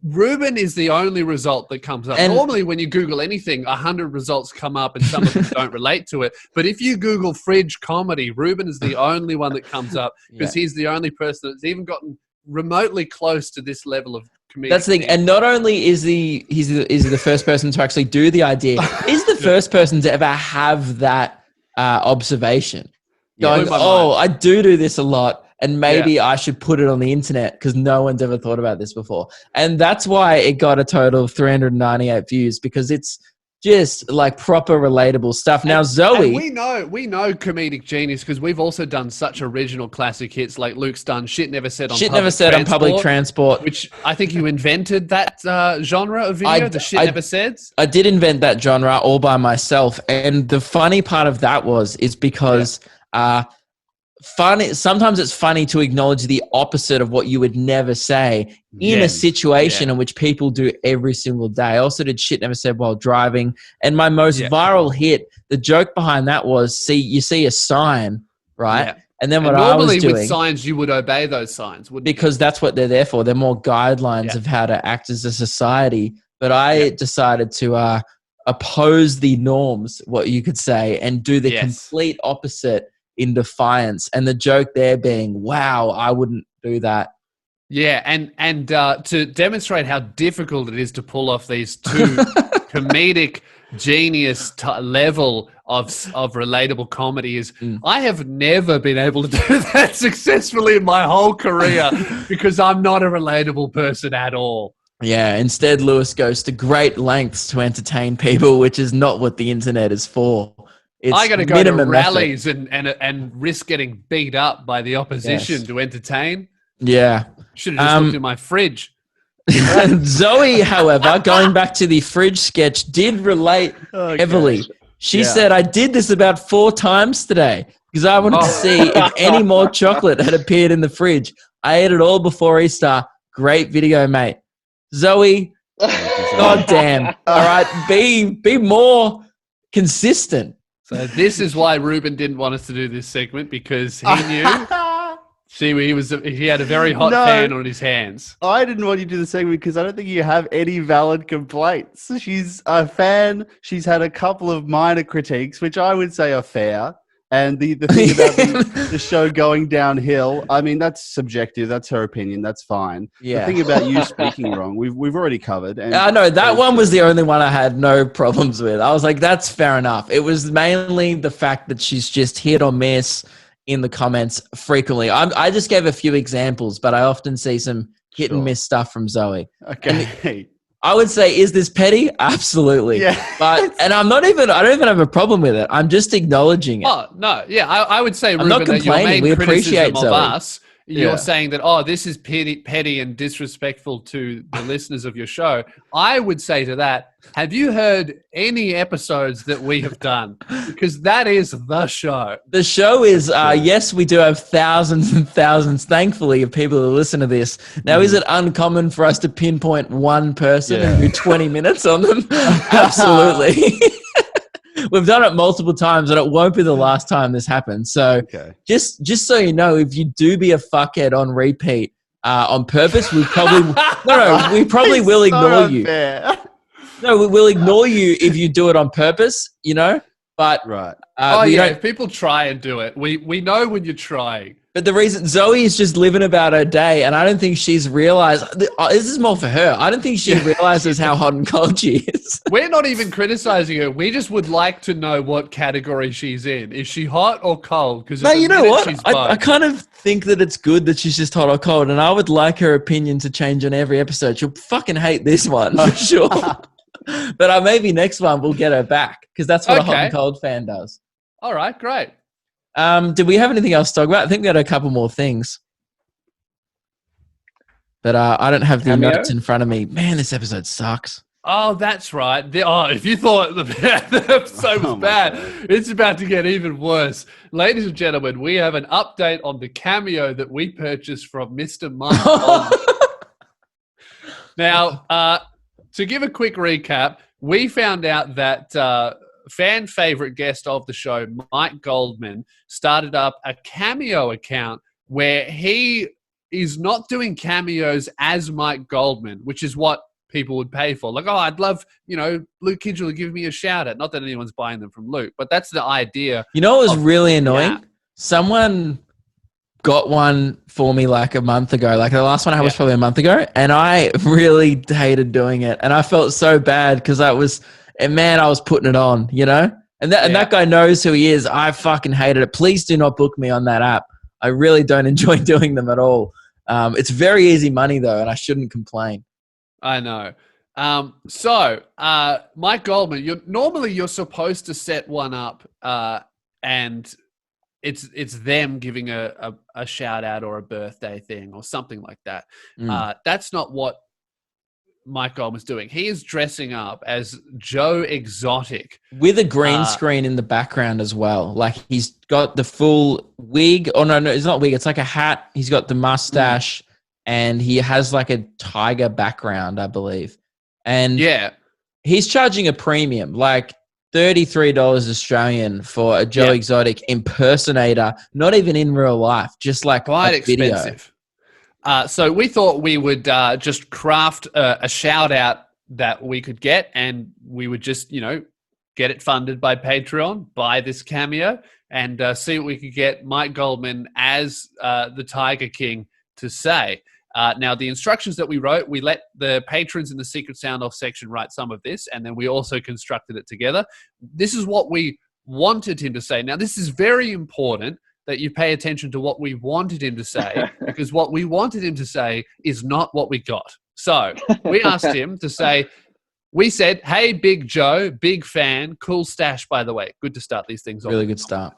S1: Ruben is the only result that comes up. And normally when you Google anything, 100 results come up and some of them don't relate to it. But if you Google fridge comedy, Ruben is the only one that comes up because he's the only person that's even gotten remotely close to this level of comedic.
S2: That's the thing. And not only is he the first person to actually do the idea, he's the first person to ever have that observation. Going, I do this a lot, and maybe I should put it on the internet because no one's ever thought about this before. And that's why it got a total of 398 views, because it's just like proper relatable stuff. Now, Zoe,
S1: we know comedic genius because we've also done such original classic hits like Luke's done Shit Never Said on Public Transport, which I think you invented that genre of video, the Shit Never Saids.
S2: I did invent that genre all by myself, and the funny part of that is because sometimes it's funny to acknowledge the opposite of what you would never say in a situation in which people do every single day. I also did Shit Never Said while driving, and my most viral hit, the joke behind that was, you see a sign, right? And then I was doing,
S1: with signs, you would obey those signs, wouldn't you?
S2: Because that's what they're there for. They're more guidelines of how to act as a society. But I decided to oppose the norms, what you could say, and do the complete opposite in defiance. And the joke there being, wow, I wouldn't do that.
S1: Yeah, and to demonstrate how difficult it is to pull off these two comedic genius level of relatable comedy is I have never been able to do that successfully in my whole career because I'm not a relatable person at all.
S2: Yeah, instead Lewis goes to great lengths to entertain people, which is not what the internet is for.
S1: I got to go to rallies and risk getting beat up by the opposition to entertain.
S2: Yeah.
S1: Should have just looked in my fridge.
S2: Zoe, however, going back to the fridge sketch, did relate heavily. She said, I did this about 4 times today because I wanted to see if any more chocolate had appeared in the fridge. I ate it all before Easter. Great video, mate. Zoe, goddamn. All right, be more consistent.
S1: So this is why Ruben didn't want us to do this segment, because he knew he had a very hot fan on his hands.
S3: I didn't want you to do the segment because I don't think you have any valid complaints. She's a fan. She's had a couple of minor critiques, which I would say are fair. And the thing about the show going downhill, I mean, that's subjective. That's her opinion. That's fine.
S2: Yeah.
S3: The thing about you speaking wrong, we've already covered. And
S2: no, that one was the only one I had no problems with. I was like, that's fair enough. It was mainly the fact that she's just hit or miss in the comments frequently. I just gave a few examples, but I often see some hit and miss stuff from Zoe.
S3: Okay.
S2: I would say, is this petty? Absolutely. Yeah. I don't even have a problem with it. I'm just acknowledging it.
S1: Oh, no. Yeah. I would say,
S2: I'm not complaining. We appreciate
S1: of us. You're saying that, this is petty and disrespectful to the listeners of your show. I would say to that, have you heard any episodes that we have done? Because that is the show.
S2: The show is, yes, we do have thousands and thousands, thankfully, of people who listen to this. Now, is it uncommon for us to pinpoint one person and do 20 minutes on them? Absolutely. We've done it multiple times, and it won't be the last time this happens. So just so you know, if you do be a fuckhead on repeat on purpose, we probably we probably will ignore you. No, we will ignore you if you do it on purpose, But
S1: if people try and do it, we know when you're trying.
S2: But the reason Zoe is just living about her day, and I don't think she's realized. This is more for her. I don't think she realizes how hot and cold she is.
S1: We're not even criticizing her. We just would like to know what category she's in. Is she hot or cold? Because
S2: no, you know what? I kind of think that it's good that she's just hot or cold, and I would like her opinion to change on every episode. She'll fucking hate this one for sure. But maybe next one we'll get her back because that's what a hot
S1: Okay.
S2: and cold fan does.
S1: All right, great.
S2: Did we have anything else to talk about? I think we had a couple more things. But I don't have the
S4: Cameo?
S2: notes in front of me. Man, this episode sucks.
S1: Oh, that's right. If you thought the episode was
S3: Oh my
S1: bad,
S3: God.
S1: it's about to get even worse. Ladies and gentlemen, we have an update on the cameo that we purchased from Mr. Mike Goldman. Now, to give a quick recap, we found out that fan favorite guest of the show, Mike Goldman, started up a Cameo account where he is not doing cameos as Mike Goldman, which is what people would pay for. Like, oh, I'd love, Luke Kidgel to give me a shout out. Not that anyone's buying them from Luke, but that's the idea.
S2: You know what was really annoying?
S1: Yeah.
S2: Someone got one for me like a month ago. Like the last one I had was
S1: Yeah.
S2: probably a month ago. And I really hated doing it. And I felt so bad because I was putting it on, And that guy knows who he is. I fucking hated it. Please do not book me on that app. I really don't enjoy doing them at all. It's very easy money though, and I shouldn't complain.
S1: I know. So, Mike Goldman, you're supposed to set one up, and it's them giving a shout out or a birthday thing or something like that. That's not what Mike Goldman's doing. He is dressing up as Joe Exotic.
S2: With a green screen in the background as well. Like he's got the full wig. Oh, no, it's not wig. It's like a hat. He's got the mustache and he has like a tiger background, I believe. And
S1: Yeah.
S2: he's charging a premium, like $33 Australian for a Joe Exotic impersonator, not even in real life, just like
S1: Quite
S2: a video.
S1: expensive. So we thought we would just craft a shout out that we could get, and we would just, get it funded by Patreon, buy this cameo, and see what we could get Mike Goldman as the Tiger King to say. Now, the instructions that we wrote, we let the patrons in the Secret Sound Off section write some of this, and then we also constructed it together. This is what we wanted him to say. Now, this is very important that you pay attention to what we wanted him to say, because what we wanted him to say is not what we got. So we asked him to say, we said, hey, Big Joe, big fan, cool stash, by the way. Good to start these things off.
S2: Really good start.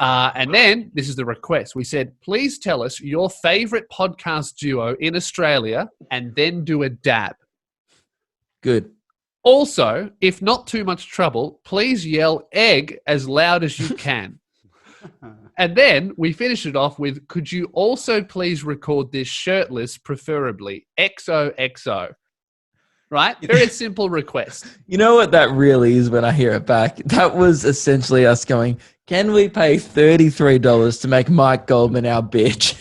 S1: And then, this is the request. We said, please tell us your favorite podcast duo in Australia and then do a dab.
S2: Good.
S1: Also, if not too much trouble, please yell egg as loud as you can. And then we finish it off with, could you also please record this shirtless, preferably XOXO? Right? Very simple request.
S2: You know what that really is when I hear it back? That was essentially us going, can we pay $33 to make Mike Goldman our bitch?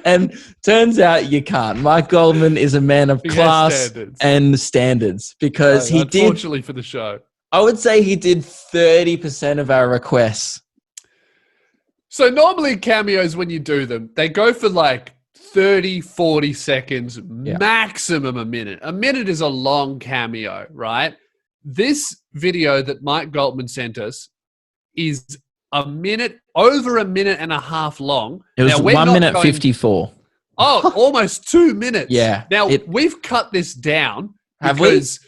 S2: And turns out you can't. Mike Goldman is a man of
S1: He has
S2: class
S1: standards.
S2: and standards because he did,
S1: Unfortunately for the show.
S2: I would say he did 30% of our requests.
S1: So normally cameos, when you do them, they go for like 30, 40 seconds, maximum a minute. A minute is a long cameo, right? This video that Mike Goldman sent us is over a minute and a half long.
S2: It was
S1: Now, we're
S2: 1
S1: not
S2: minute
S1: going-
S2: 54.
S1: Oh, almost 2 minutes.
S2: Yeah,
S1: Now, we've cut this down.
S2: Have we?
S1: because-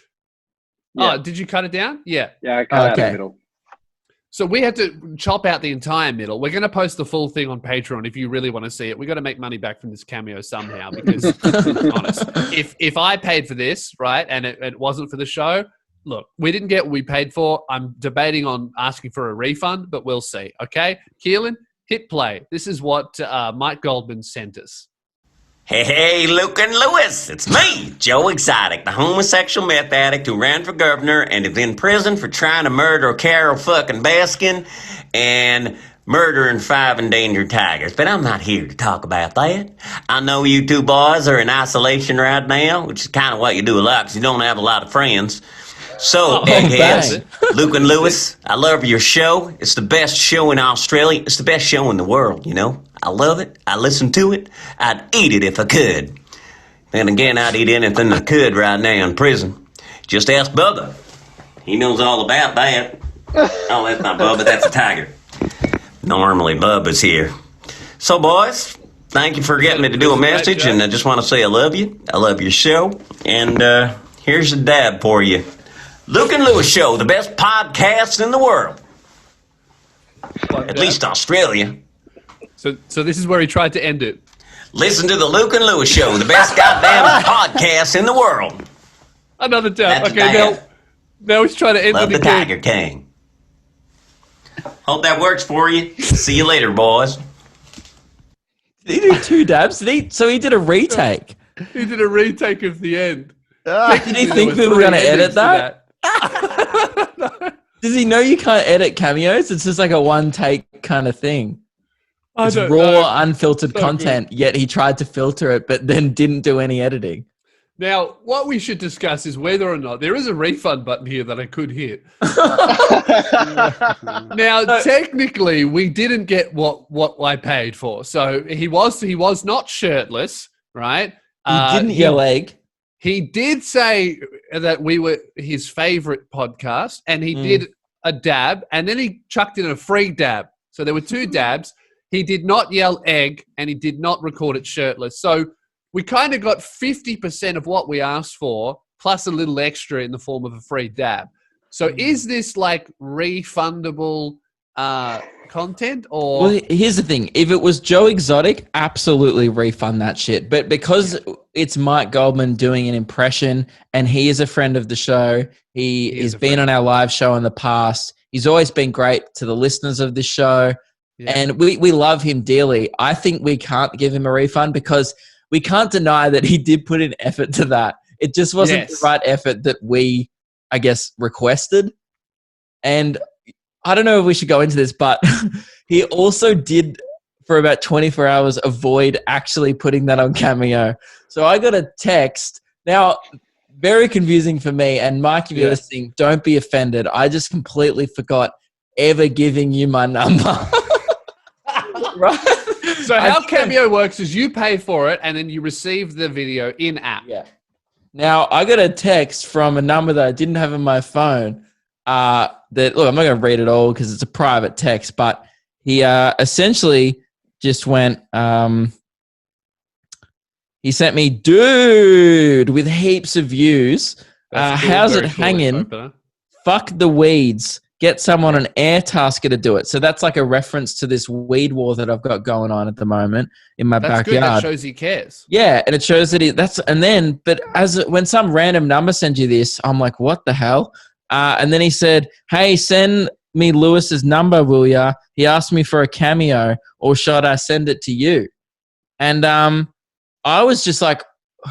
S4: Yeah.
S1: Oh, did you cut it down? Yeah.
S4: Yeah, I cut out
S2: Okay.
S4: the middle.
S1: So we had to chop out the entire middle. We're going to post the full thing on Patreon if you really want to see it. We got to make money back from this cameo somehow because, honest, if I paid for this, right, and it wasn't for the show, look, we didn't get what we paid for. I'm debating on asking for a refund, but we'll see. Okay, Keelan, hit play. This is what Mike Goldman sent us.
S5: Hey, Luke and Lewis, it's me, Joe Exotic, the homosexual meth addict who ran for governor and is in prison for trying to murder Carol fucking Baskin and murdering 5 endangered tigers. But I'm not here to talk about that. I know you two boys are in isolation right now, which is kind of what you do a lot because you don't have a lot of friends. So, eggheads, Luke and Lewis, I love your show. It's the best show in Australia. It's the best show in the world, you know. I love it. I listen to it. I'd eat it if I could. Then again, I'd eat anything I could right now in prison. Just ask Bubba. He knows all about that. Oh, that's not Bubba. That's a tiger. Normally, Bubba's here. So, boys, thank you for getting me to do a message, and I just want to say I love you. I love your show, and Here's a dab for you. Luke and Lewis Show, the best podcast in the world. At least Australia.
S1: So this is where he tried to end it.
S5: Listen to the Luke and Lewis Show, the best goddamn podcast in the world.
S1: Another dab.
S5: That's a
S1: Okay,
S5: dab.
S1: now he's trying to end
S5: Love
S1: it
S5: the
S1: again.
S5: Tiger King. Hope that works for you. See you later, boys.
S2: Did he do 2 dabs? So he did a retake.
S1: He did a retake of the end.
S2: Did he think we were going to edit that? Does he know you can't edit cameos? It's just like a one take kind of thing. It's
S1: don't
S2: raw,
S1: know.
S2: unfiltered
S1: So
S2: content, yet he tried to filter it, but then didn't do any editing.
S1: Now, what we should discuss is whether or not there is a refund button here that I could hit. Now, technically, we didn't get what I paid for. So he was not shirtless, right?
S2: He didn't yell egg.
S1: He did say that we were his favorite podcast, and he did a dab, and then he chucked in a free dab. So there were 2 dabs. He did not yell egg, and he did not record it shirtless. So we kind of got 50% of what we asked for, plus a little extra in the form of a free dab. So is this like refundable content or?
S2: Well, here's the thing. If it was Joe Exotic, absolutely refund that shit. But because it's Mike Goldman doing an impression and he is a friend of the show, he has been on our live show in the past. He's always been great to the listeners of this show. Yeah. And we love him dearly. I think we can't give him a refund because we can't deny that he did put in effort to that. It just wasn't the right effort that we, I guess, requested. And I don't know if we should go into this, but he also did, for about 24 hours, avoid actually putting that on Cameo. So I got a text. Now, very confusing for me. And Mike, if you're listening, don't be offended. I just completely forgot ever giving you my number. Right?
S1: So how Cameo works is you pay for it and then you receive the video in app.
S2: Yeah. Now I got a text from a number that I didn't have in my phone. That look, I'm not going to read it all because it's a private text, but he essentially just went. He sent me, dude, with heaps of views. How's it hanging? Fuck the weeds. Get someone an Airtasker to do it. So that's like a reference to this weed war that I've got going on at the moment in my backyard.
S1: Good. That shows he cares.
S2: Yeah, and it shows that when some random number sends you this, I'm like, what the hell? And then he said, hey, send me Lewis's number, will ya? He asked me for a Cameo, or should I send it to you? And I was just like,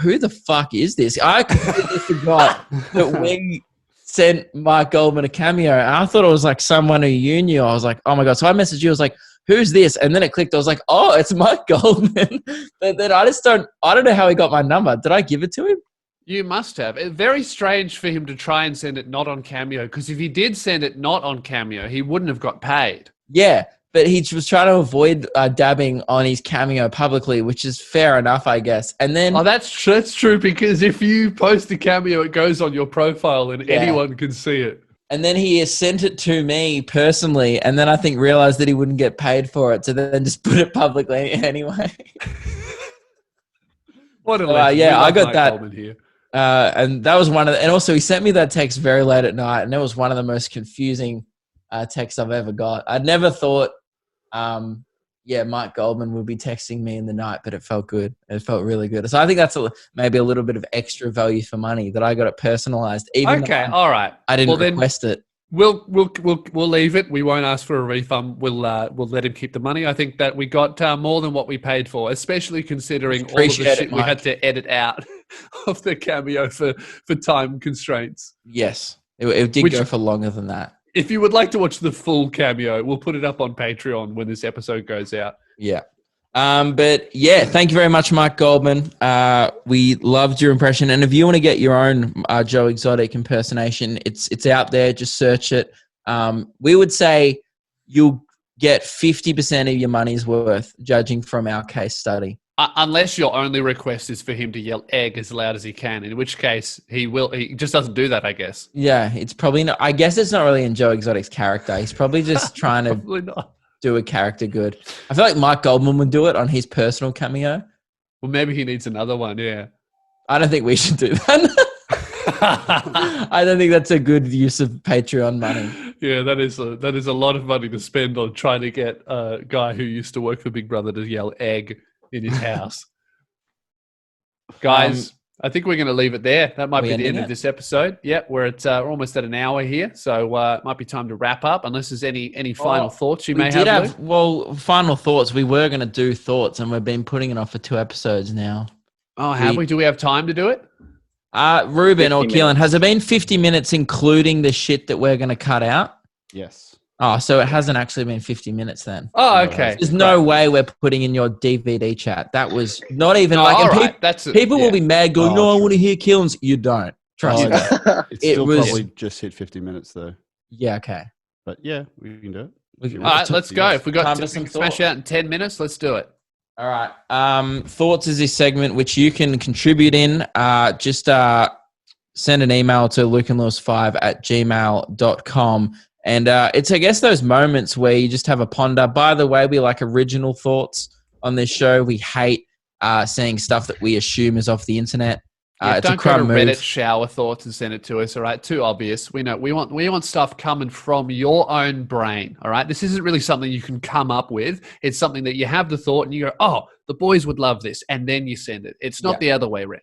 S2: who the fuck is this? I completely forgot that we sent Mike Goldman a Cameo. And I thought it was like someone who you knew. I was like, oh my God. So I messaged you. I was like, who's this? And then it clicked. I was like, oh, it's Mike Goldman. But then I don't know how he got my number. Did I give it to him?
S1: You must have. It's very strange for him to try and send it not on Cameo, because if he did send it not on Cameo, he wouldn't have got paid.
S2: Yeah, but he was trying to avoid dabbing on his Cameo publicly, which is fair enough, I guess. And then,
S1: that's true, because if you post a Cameo, it goes on your profile and anyone can see it.
S2: And then he sent it to me personally, and then I think realized that he wouldn't get paid for it, so then just put it publicly anyway.
S1: What a legend.
S2: I got
S1: Mike
S2: that.
S1: Goldman here.
S2: And that was and also he sent me that text very late at night, and it was one of the most confusing texts I've ever got. I'd never thought, Mike Goldman would be texting me in the night, but it felt good. It felt really good. So I think that's maybe a little bit of extra value for money that I got it personalized.
S1: All right.
S2: I didn't request it.
S1: We'll leave it. We won't ask for a refund. We'll let him keep the money. I think that we got more than what we paid for, especially considering all of the shit we had to edit out of the Cameo for time constraints.
S2: Yes, it did go for longer than that.
S1: If you would like to watch the full Cameo, we'll put it up on Patreon when this episode goes out.
S2: Yeah. Thank you very much, Mike Goldman. We loved your impression. And if you want to get your own Joe Exotic impersonation, it's out there. Just search it. We would say you'll get 50% of your money's worth, judging from our case study.
S1: Unless your only request is for him to yell egg as loud as he can, in which case he just doesn't do that, I guess.
S2: Yeah, it's probably not. I guess it's not really in Joe Exotic's character. He's probably just trying to
S1: probably not
S2: do a character good. I feel like Mike Goldman would do it on his personal Cameo.
S1: Well, maybe he needs another one, yeah.
S2: I don't think we should do that. I don't think that's a good use of Patreon money.
S1: Yeah, that is a lot of money to spend on trying to get a guy who used to work for Big Brother to yell egg in his house. Guys, I think we're going to leave it there. That might be the end of this episode. Yeah, we're almost at an hour here, so it might be time to wrap up. Unless there's any final thoughts you may have.
S2: Well, final thoughts. We were going to do thoughts, and we've been putting it off for 2 episodes now.
S1: Oh, have we? Do we have time to do it?
S2: Ruben or Keelan, has it been 50 minutes including the shit that we're going to cut out?
S3: Yes.
S2: Oh, so it hasn't actually been 50 minutes then.
S1: Oh, okay.
S2: There's no way we're putting in your DVD chat. That was not even people will be mad going, I want to hear Keelan's. You don't. Trust me.
S3: It's still probably just hit 50 minutes though.
S2: Yeah, okay.
S3: But yeah, we can do it.
S1: All right, let's go. If we got to smash out in 10 minutes, let's do it.
S2: All right. Thoughts is this segment which you can contribute in. Just send an email to lukeandlewis5@gmail.com. And it's, I guess, those moments where you just have a ponder. By the way, we like original thoughts on this show. We hate saying stuff that we assume is off the internet. It's
S1: don't go to Reddit shower thoughts and send it to us, all right? Too obvious. We know we want stuff coming from your own brain, all right? This isn't really something you can come up with. It's something that you have the thought and you go, oh, the boys would love this, and then you send it. It's not the other way around.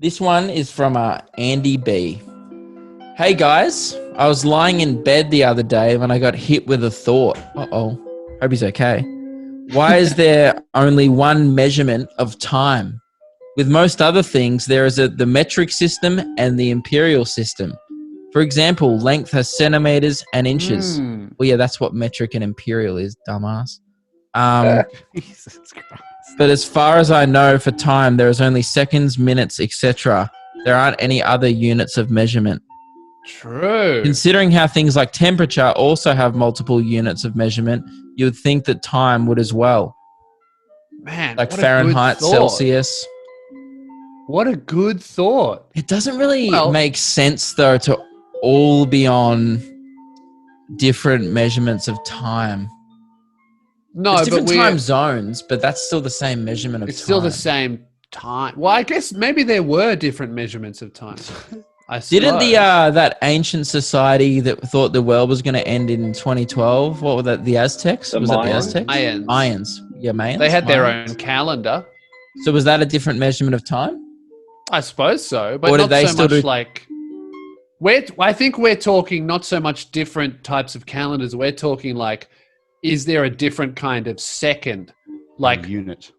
S1: This one is from Andy B. Hey guys, I was lying in bed the other day when I got hit with a thought. Uh-oh, hope he's okay. Why is there only one measurement of time? With most other things, there is the metric system and the imperial system. For example, length has centimeters and inches. Well, yeah, that's what metric and imperial is, dumbass.
S3: Jesus Christ.
S2: But as far as I know, for time, there is only seconds, minutes, etc. There aren't any other units of measurement.
S1: True.
S2: Considering how things like temperature also have multiple units of measurement, you would think that time would as well.
S1: Man,
S2: like Fahrenheit, Celsius.
S1: What a good thought.
S2: It doesn't really make sense, though, to all be on different measurements of time.
S1: No,
S2: there's different time zones, but that's still the same measurement of time.
S1: It's still the same time. Well, I guess maybe there were different measurements of time.
S2: Didn't that ancient society that thought the world was going to end in 2012? What were that? The Aztecs? Was that the Aztecs? Mayans. Yeah, Mayans.
S1: They had their own calendar.
S2: So was that a different measurement of time?
S1: I suppose so, but not so much like. I think we're talking not so much different types of calendars. We're talking like, is there a different kind of second, like
S3: a unit?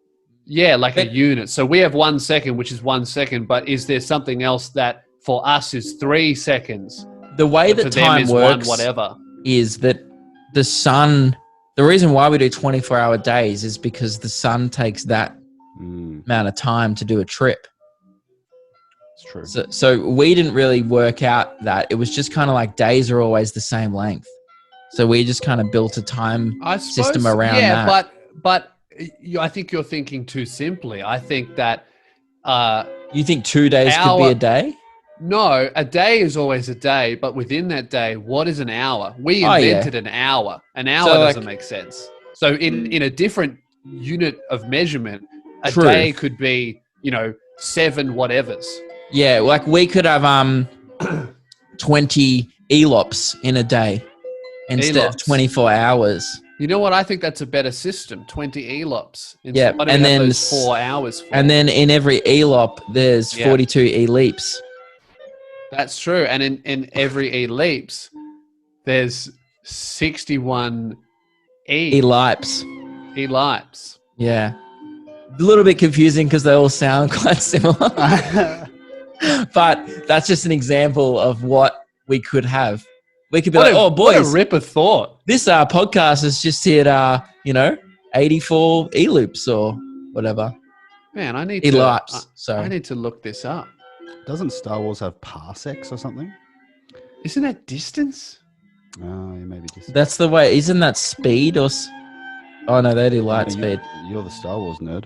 S1: Yeah, like a unit. So we have 1 second, which is 1 second, but is there something else that for us is 3 seconds?
S2: The way that time works is that the sun, the reason why we do 24-hour days is because the sun takes that amount of time to do a trip.
S3: It's true.
S2: So we didn't really work out that. It was just kind of like days are always the same length. So we just kind of built a time system around that.
S1: Yeah, but I think you're thinking too simply. I think that...
S2: you think 2 days could be a day?
S1: No, a day is always a day, but within that day, what is an hour? We invented an hour. An hour doesn't make sense. So in a different unit of measurement, a day could be, 7 whatevers.
S2: Yeah, like we could have 20 ELOPs in a day instead of 24 hours.
S1: You know what? I think that's a better system. 20 ELOPs.
S2: Yeah, and then
S1: those 4 hours.
S2: And then in every ELOP, there's 42 E-leaps.
S1: That's true. And in every E-leaps, there's 61
S2: E-lipes.
S1: E-lipes.
S2: Yeah. A little bit confusing because they all sound quite similar. But that's just an example of what we could have. We could be boys.
S1: What a rip of thought.
S2: This podcast has just hit, 84 E-loops or whatever.
S1: Man, I need to look this up.
S3: Doesn't Star Wars have parsecs or something?
S1: Isn't that distance?
S3: Oh, yeah, maybe distance.
S2: That's the way. Isn't that speed or... Oh, no, they do light speed.
S3: You're the Star Wars nerd.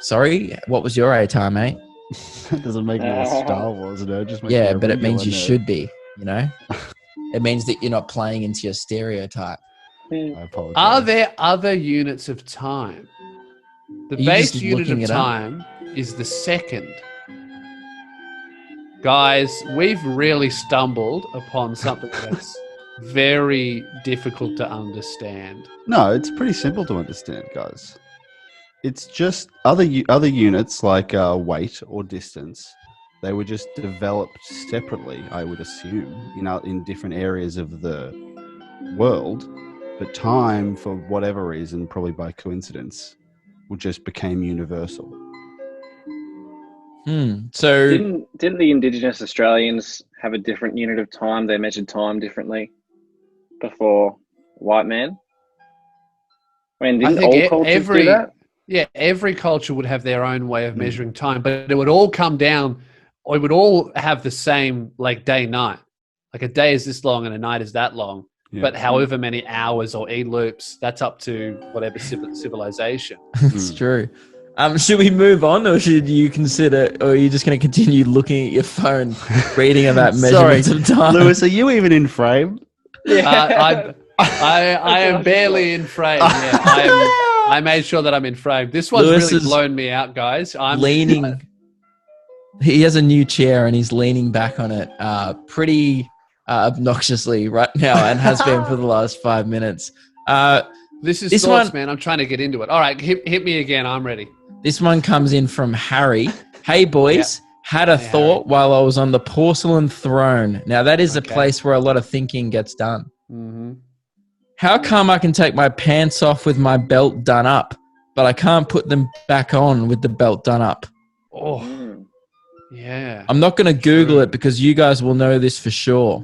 S2: Sorry, what was your ATAR, mate?
S3: That doesn't make me a Star Wars nerd. Just makes
S2: me but it means you should be, It means that you're not playing into your stereotype.
S3: I apologize.
S1: Are there other units of time? The base unit of time is the second. Guys, we've really stumbled upon something that's very difficult to understand.
S3: No, it's pretty simple to understand, guys. It's just other units like weight or distance. They were just developed separately, I would assume, in different areas of the world. But time, for whatever reason, probably by coincidence, just became universal.
S2: So
S4: Didn't the Indigenous Australians have a different unit of time? They measured time differently before white man. I mean, didn't all cultures do that?
S1: Yeah, every culture would have their own way of measuring time, but it would all come down, or it would all have the same, like, day-night. Like, a day is this long and a night is that long.
S3: Yeah.
S1: But however many hours or E-loops, that's up to whatever civilization.
S2: it's true. Should we move on, or should you consider, or are you just going to continue looking at your phone, reading about measurements of time?
S3: Lewis, are you even in frame?
S1: I am barely in frame. Yeah, I made sure that I'm in frame. This one's
S2: Lewis
S1: really
S2: is
S1: blown me out, guys. I'm
S2: leaning. He has a new chair and he's leaning back on it pretty obnoxiously right now, and has been for the last 5 minutes.
S1: This is
S2: This
S1: thoughts,
S2: one-
S1: man. I'm trying to get into it. All right, hit me again. I'm ready.
S2: This one comes in from Harry. Hey, boys. Had a
S1: Hey,
S2: thought while I was on the porcelain throne. Now, that is a
S1: Okay.
S2: place where a lot of thinking gets done.
S1: Mm-hmm.
S2: How come I can take my pants off with my belt done up, but I can't put them back on with the belt done up?
S1: Oh,
S4: Mm.
S1: yeah.
S2: I'm not going to Google it because you guys will know this for sure.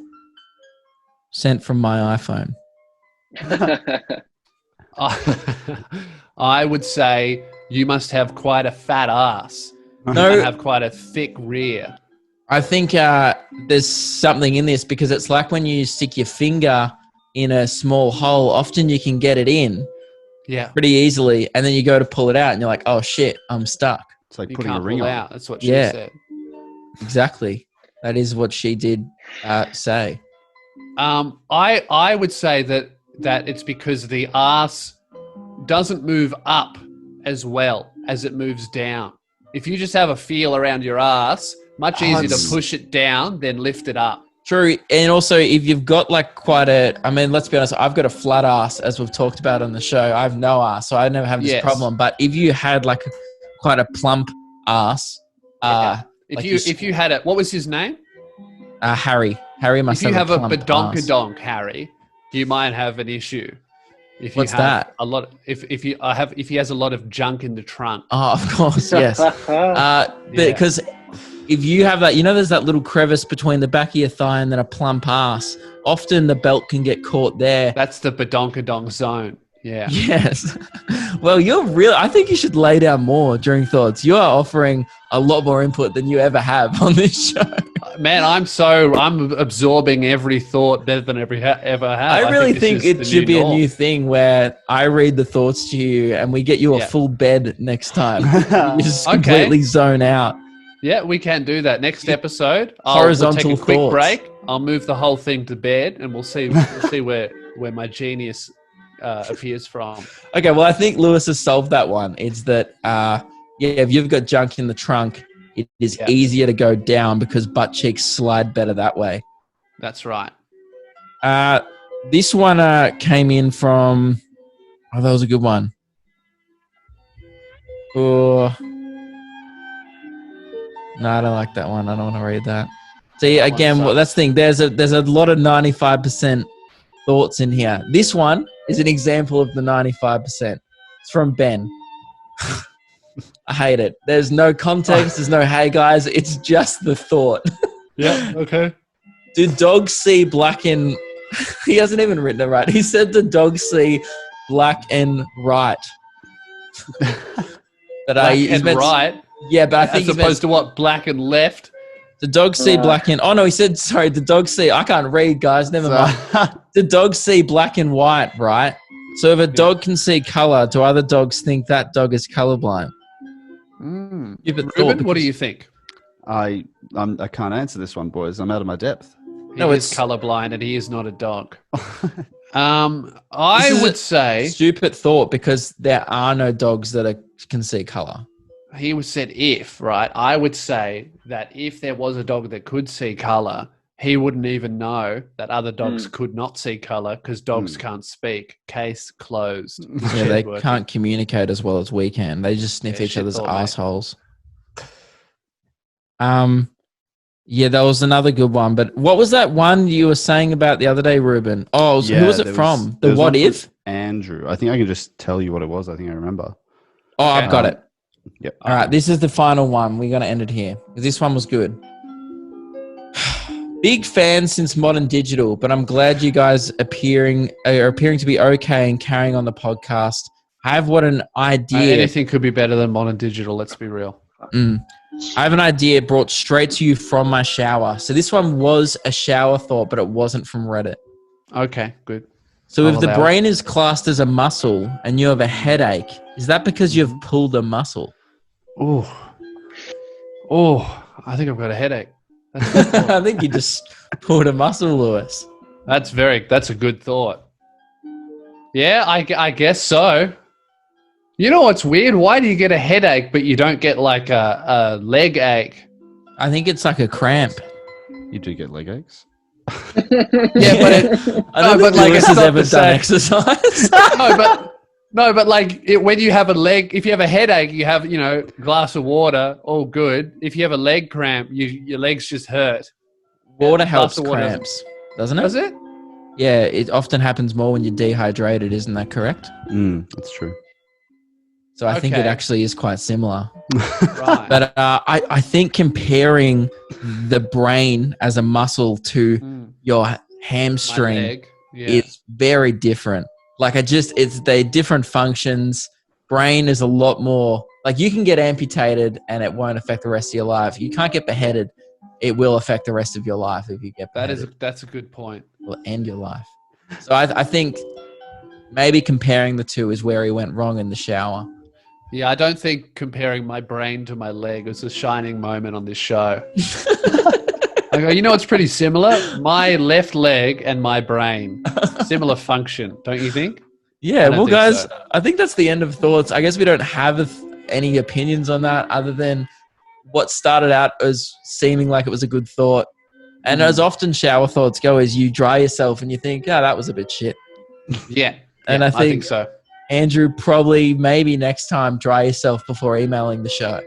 S2: Sent from my iPhone.
S1: I would say you must have quite a fat ass
S2: No,
S1: and have quite a thick rear.
S2: I think there's something in this because it's like when you stick your finger in a small hole, often you can get it in
S1: Yeah.
S2: pretty easily, and then you go to pull it out and you're like, oh shit, I'm stuck.
S3: It's like
S1: You
S3: putting a
S1: can't
S3: ring
S1: pull
S3: on.
S1: out. That's what she
S2: Yeah.
S1: said.
S2: Exactly. That is what she did say.
S1: I would say that it's because the ass doesn't move up as well as it moves down. If you just have a feel around your ass, much easier to
S2: it's-
S1: push it down than lift it up.
S2: True. And also, if you've got like quite a, I mean, let's be honest, I've got a flat ass, as we've talked about on the show. I have no ass, so I never have this
S1: Yes.
S2: problem. But if you had like quite a plump ass,
S1: If
S2: like
S1: if you had it, what was his name?
S2: Harry must
S1: If you have a
S2: plump ass.
S1: badonkadonk, Harry, you might have an issue. If you
S2: What's
S1: have
S2: that?
S1: A lot. If he has a lot of junk in the trunk.
S2: Oh, of course, yes. Because if you have that, there's that little crevice between the back of your thigh and then a plump ass. Often the belt can get caught there.
S1: That's the badonkadonk zone. Yeah.
S2: Yes. Well, I think you should lay down more during thoughts. You are offering a lot more input than you ever have on this show.
S1: Man, I'm absorbing every thought better than ever have.
S2: I really think
S1: this is
S2: it
S1: the
S2: should be
S1: norm.
S2: a new thing where I read the thoughts to you and we get you a
S1: Yeah.
S2: full bed next time. You just
S1: Okay.
S2: completely zone out.
S1: Yeah, we can do that. Next episode, we'll
S2: Horizontal
S1: take a quick
S2: thoughts.
S1: break. I'll move the whole thing to bed, and we'll see where my genius appears from.
S2: Okay, well, I think Lewis has solved that one. It's that, if you've got junk in the trunk, it is
S1: Yeah.
S2: easier to go down because butt cheeks slide better that way.
S1: That's right.
S2: This one came in from... Oh, that was a good one. Oh, no, I don't like that one. I don't want to read that. See,
S1: That one
S2: again,
S1: sucks.
S2: that's the thing. There's a lot of 95% thoughts in here. This one is an example of the 95%. It's from Ben. I hate it. There's no context. There's no hey guys. It's just the thought.
S1: Yeah. Okay.
S2: Do dogs see black and... He hasn't even written it right. He said the dogs see black and right. But
S1: Black
S2: he's
S1: and
S2: meant-
S1: right,
S2: Yeah, but I think
S1: as
S2: he meant
S1: opposed to what? Black and left.
S2: the dogs see black and... Oh, no, he said... Sorry, the dogs see... I can't read, guys. Never mind. The dogs see black and white, right? So if a dog can see color, do other dogs think that dog is colorblind? Give it thought,
S1: Ruben, what do
S2: because-
S1: you think?
S3: I can't answer this one, boys. I'm out of my depth.
S2: No,
S1: He is
S2: it's-
S1: colorblind, and he is not a dog.
S2: This
S1: I
S2: is
S1: would
S2: a
S1: say
S2: Stupid thought because there are no dogs that can see color.
S1: he was said if, right? I would say that if there was a dog that could see color, he wouldn't even know that other dogs could not see color because dogs can't speak. Case closed.
S2: Yeah, they can't communicate as well as we can. They just sniff each other's assholes. Yeah, that was another good one. But what was that one you were saying about the other day, Ruben? Oh, who was it from? The What If?
S3: Andrew. I think I can just tell you what it was. I think I remember.
S2: Oh, I've got it.
S3: Yep.
S2: All right, this is the final one. We're going to end it here. This one was good. Big fan since Modern Digital, but I'm glad you guys are appearing to be okay and carrying on the podcast. I have an idea.
S1: Anything could be better than Modern Digital, let's be real.
S2: I have an idea brought straight to you from my shower. So this one was a shower thought, but it wasn't from Reddit.
S1: Okay, good.
S2: So if the brain is classed as a muscle and you have a headache, is that because you've pulled a muscle?
S1: Oh, I think I've got a headache.
S2: I think you just pulled a muscle, Lewis.
S1: That's a good thought. Yeah, I guess so. You know what's weird? Why do you get a headache but you don't get like a leg ache?
S2: I think it's like a cramp.
S3: You do get leg aches?
S1: Yeah, but
S2: I don't think Lewis has ever done exercise.
S1: No, but like when you have if you have a headache, you have, glass of water, all good. If you have a leg cramp, your legs just hurt.
S2: Water helps cramps, doesn't it?
S1: Does it?
S2: Yeah, it often happens more when you're dehydrated. Isn't that correct?
S3: That's true.
S2: So I think it actually is quite similar.
S1: Right.
S2: But I think comparing the brain as a muscle to your hamstring is very different. Like they're different functions. Brain is a lot more, like you can get amputated and it won't affect the rest of your life. You can't get beheaded. It will affect the rest of your life if you get beheaded.
S1: That's a good point.
S2: It will end your life. So I think maybe comparing the two is where he went wrong in the shower.
S1: Yeah, I don't think comparing my brain to my leg was a shining moment on this show. I go, it's pretty similar. My left leg and my brain, similar function, don't you think?
S2: Yeah, well, guys, I think that's the end of thoughts. I guess we don't have any opinions on that other than what started out as seeming like it was a good thought. And as often shower thoughts go, is you dry yourself and you think, that was a bit shit.
S1: Yeah.
S2: And I think
S1: so.
S2: Andrew, probably maybe next time, dry yourself before emailing the show.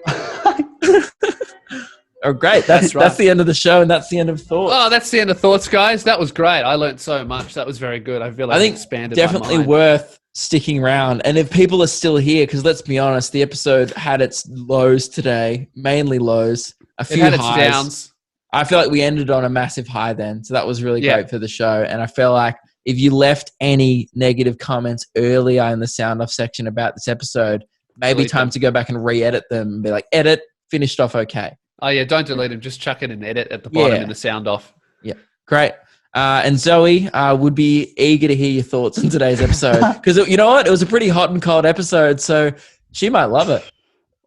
S2: Oh, great. That's the end of the show, and that's the end of thoughts.
S1: Oh, that's the end of thoughts, guys. That was great. I learned so much. That was very good. I feel like expanded
S2: definitely
S1: my mind.
S2: Worth sticking around. And if people are still here, because let's be honest, the episode had its lows today, mainly lows, a few highs. It had its downs. I feel like we ended on a massive high then, so that was really great for the show. And I feel like if you left any negative comments earlier in the sound off section about this episode, maybe time to go back and re-edit them and be like, edit, finished off okay.
S1: Oh, yeah, don't delete them. Just chuck it in edit at the bottom in the sound off.
S2: Yeah, great. And Zoe would be eager to hear your thoughts on today's episode. Because you know what? It was a pretty hot and cold episode, so she might love it.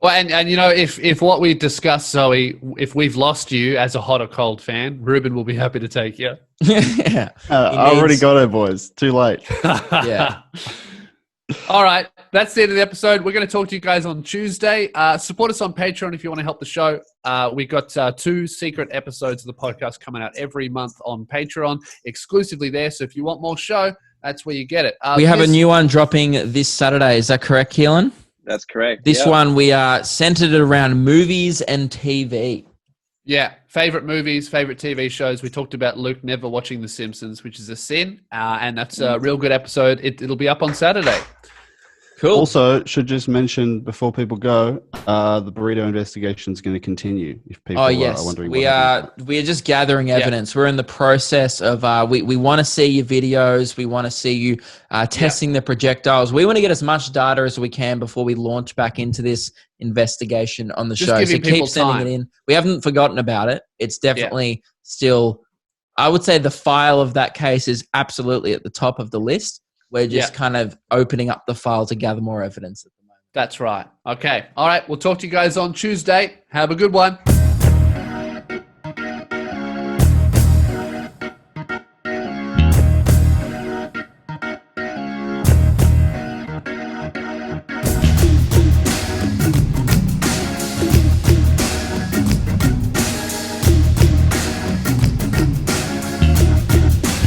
S1: Well, and if what we discussed, Zoe, if we've lost you as a hot or cold fan, Ruben will be happy to take you.
S2: Yeah.
S3: I already got it, boys. Too late.
S2: Yeah.
S1: All right. That's the end of the episode. We're going to talk to you guys on Tuesday. Support us on Patreon if you want to help the show. We got 2 secret episodes of the podcast coming out every month on Patreon, exclusively there. So if you want more show, that's where you get it.
S2: We have a new one dropping this Saturday. Is that correct, Keelan?
S4: That's correct.
S2: This one, we are centered around movies and TV.
S1: Yeah. Favorite movies, favorite TV shows. We talked about Luke never watching The Simpsons, which is a sin. And that's a real good episode. It'll be up on Saturday.
S2: Cool.
S3: Also, should just mention before people go, the burrito investigation is going to continue. If people are wondering,
S2: we are just gathering evidence. We're in the process of we want to see your videos. We want to see you testing the projectiles. We want to get as much data as we can before we launch back into this investigation on the show. So keep sending it in. We haven't forgotten about it. It's definitely still. I would say the file of that case is absolutely at the top of the list. We're just kind of opening up the file to gather more evidence at the moment.
S1: That's right. Okay. All right. We'll talk to you guys on Tuesday. Have a good one.